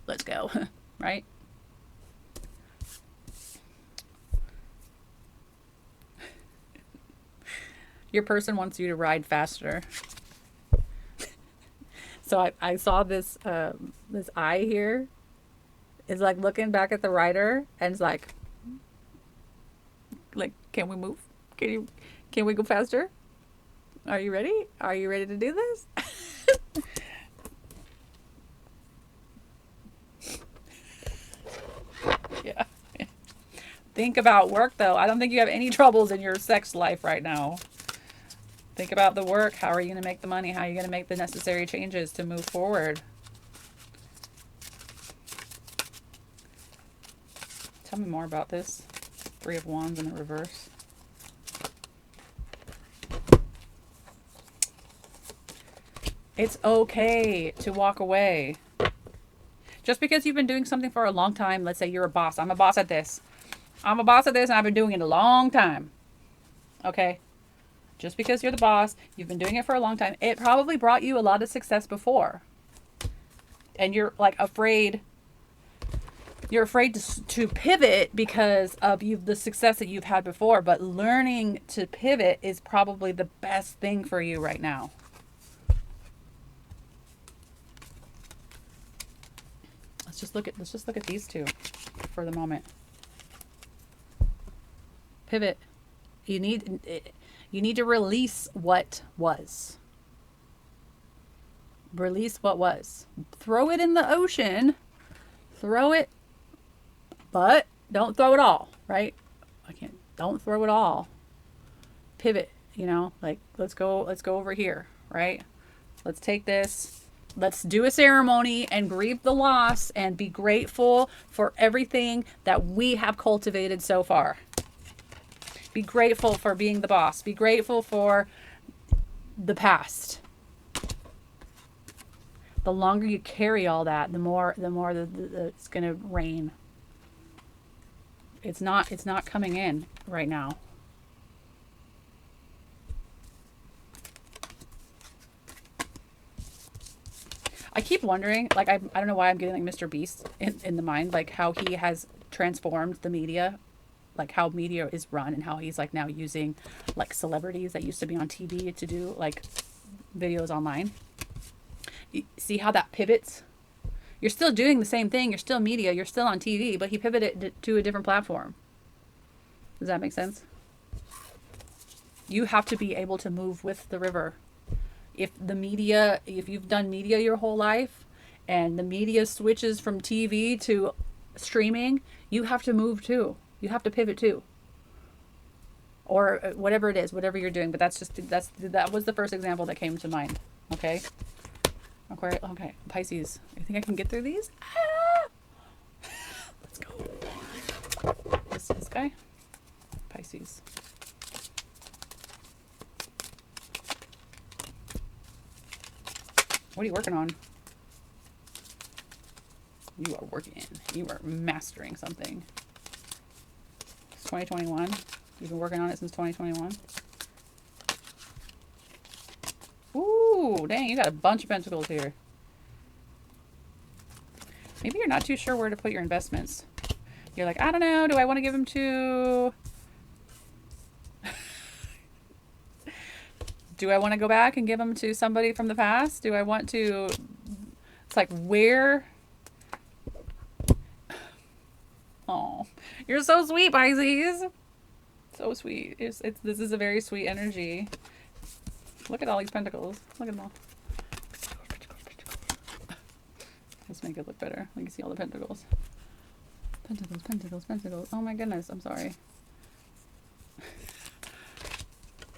Let's go. Right? Your person wants you to ride faster. So I saw this this eye here. It's like looking back at the rider, and it's like, can we move? Can we go faster? Are you ready? Are you ready to do this? Yeah. Think about work though. I don't think you have any troubles in your sex life right now. Think about the work. How are you going to make the money? How are you going to make the necessary changes to move forward? Tell me more about this. Three of Wands in the reverse. It's okay to walk away. Just because you've been doing something for a long time, let's say you're a boss. I'm a boss at this. I'm a boss at this and I've been doing it a long time. Okay? Just because you're the boss, you've been doing it for a long time. It probably brought you a lot of success before. And you're like afraid. You're afraid to pivot because of the success that you've had before. But learning to pivot is probably the best thing for you right now. Let's just look at these two for the moment. Pivot. You need to release what was. Release what was. Throw it in the ocean. Throw it, but don't throw it all, right? Don't throw it all. Pivot, like let's go over here, right? Let's take this. Let's do a ceremony and grieve the loss and be grateful for everything that we have cultivated so far. Be grateful for being the boss. Be grateful for the past. The longer you carry all that, the more it's going to rain. It's not coming in right now. I keep wondering, like, I don't know why I'm getting like Mr. Beast in the mind, like how he has transformed the media, like how media is run, and how he's like now using like celebrities that used to be on TV to do like videos online. You see how that pivots? You're still doing the same thing. You're still media. You're still on TV, but he pivoted to a different platform. Does that make sense? You have to be able to move with the river. If you've done media your whole life and the media switches from TV to streaming, you have to move too. You have to pivot too. Or whatever it is, whatever you're doing. But that was the first example that came to mind. Okay? Okay. Pisces. I think I can get through these? Ah! Let's go. This guy? Pisces. What are you working on? You are working. You are mastering something. It's 2021. You've been working on it since 2021. Ooh, dang, you got a bunch of pentacles here. Maybe you're not too sure where to put your investments. You're like, I don't know. Do I want to give them to... Do I want to go back and give them to somebody from the past? Do I want to... It's like, where... Oh, you're so sweet, Pisces. So sweet. This is a very sweet energy. Look at all these pentacles. Look at them all. Let's make it look better. We can see all the pentacles. Pentacles. Oh my goodness, I'm sorry.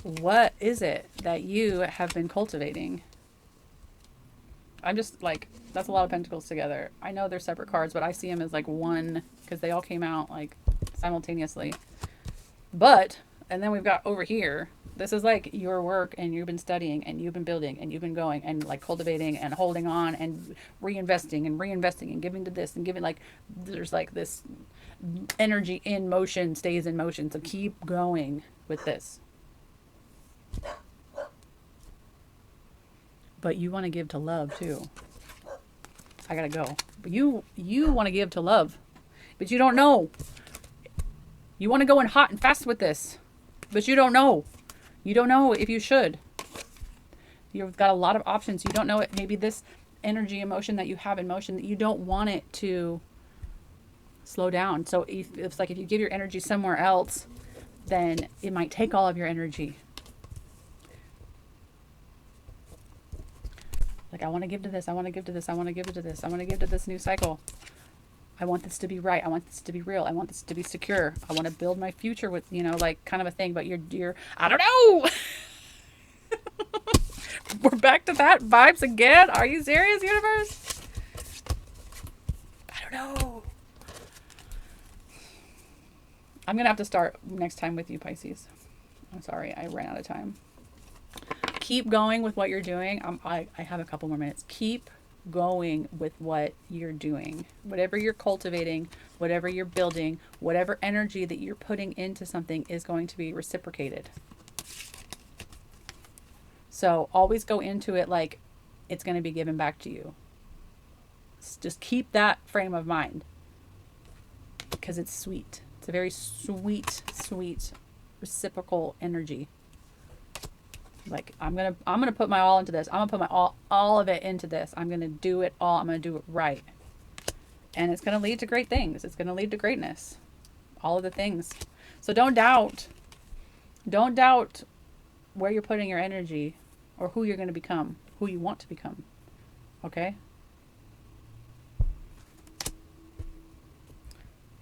What is it that you have been cultivating? I'm just like, that's a lot of pentacles together. I know they're separate cards, but I see them as like one because they all came out like simultaneously. But, and then we've got over here, this is like your work, and you've been studying and you've been building and you've been going and like cultivating and holding on and reinvesting and giving to this and giving, like, there's like this energy in motion stays in motion. So keep going with this. But you want to give to love too. I gotta go. But you want to give to love, but you don't know. You want to go in hot and fast with this, but you don't know. You don't know if you should. You've got a lot of options. You don't know it. Maybe this energy, emotion that you have in motion, that you don't want it to slow down. So it's like if you give your energy somewhere else, then it might take all of your energy. Like, I want to give to this. I want to give to this. I want to give to this. I want to give to this new cycle. I want this to be right. I want this to be real. I want this to be secure. I want to build my future with, like kind of a thing. But you're I don't know. We're back to that vibes again. Are you serious, universe? I don't know. I'm going to have to start next time with you, Pisces. I'm sorry. I ran out of time. Keep going with what you're doing. I have a couple more minutes. Keep going with what you're doing. Whatever you're cultivating, whatever you're building, whatever energy that you're putting into something is going to be reciprocated. So always go into it like it's going to be given back to you. Just keep that frame of mind, because it's sweet. It's a very sweet, reciprocal energy. Like, I'm gonna put my all into this. I'm gonna put my all of it into this. I'm gonna do it all. I'm gonna do it right, and it's gonna lead to great things. It's gonna lead to greatness. All of the things. So don't doubt where you're putting your energy, or who you're gonna become, who you want to become. Okay.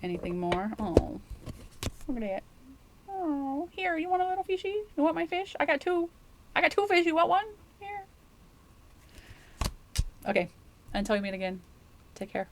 Anything more? Oh, look at it. Oh, here. You want a little fishy? You want my fish? I got two. I got two fish. You want one? Here. Okay. Until we meet again, take care.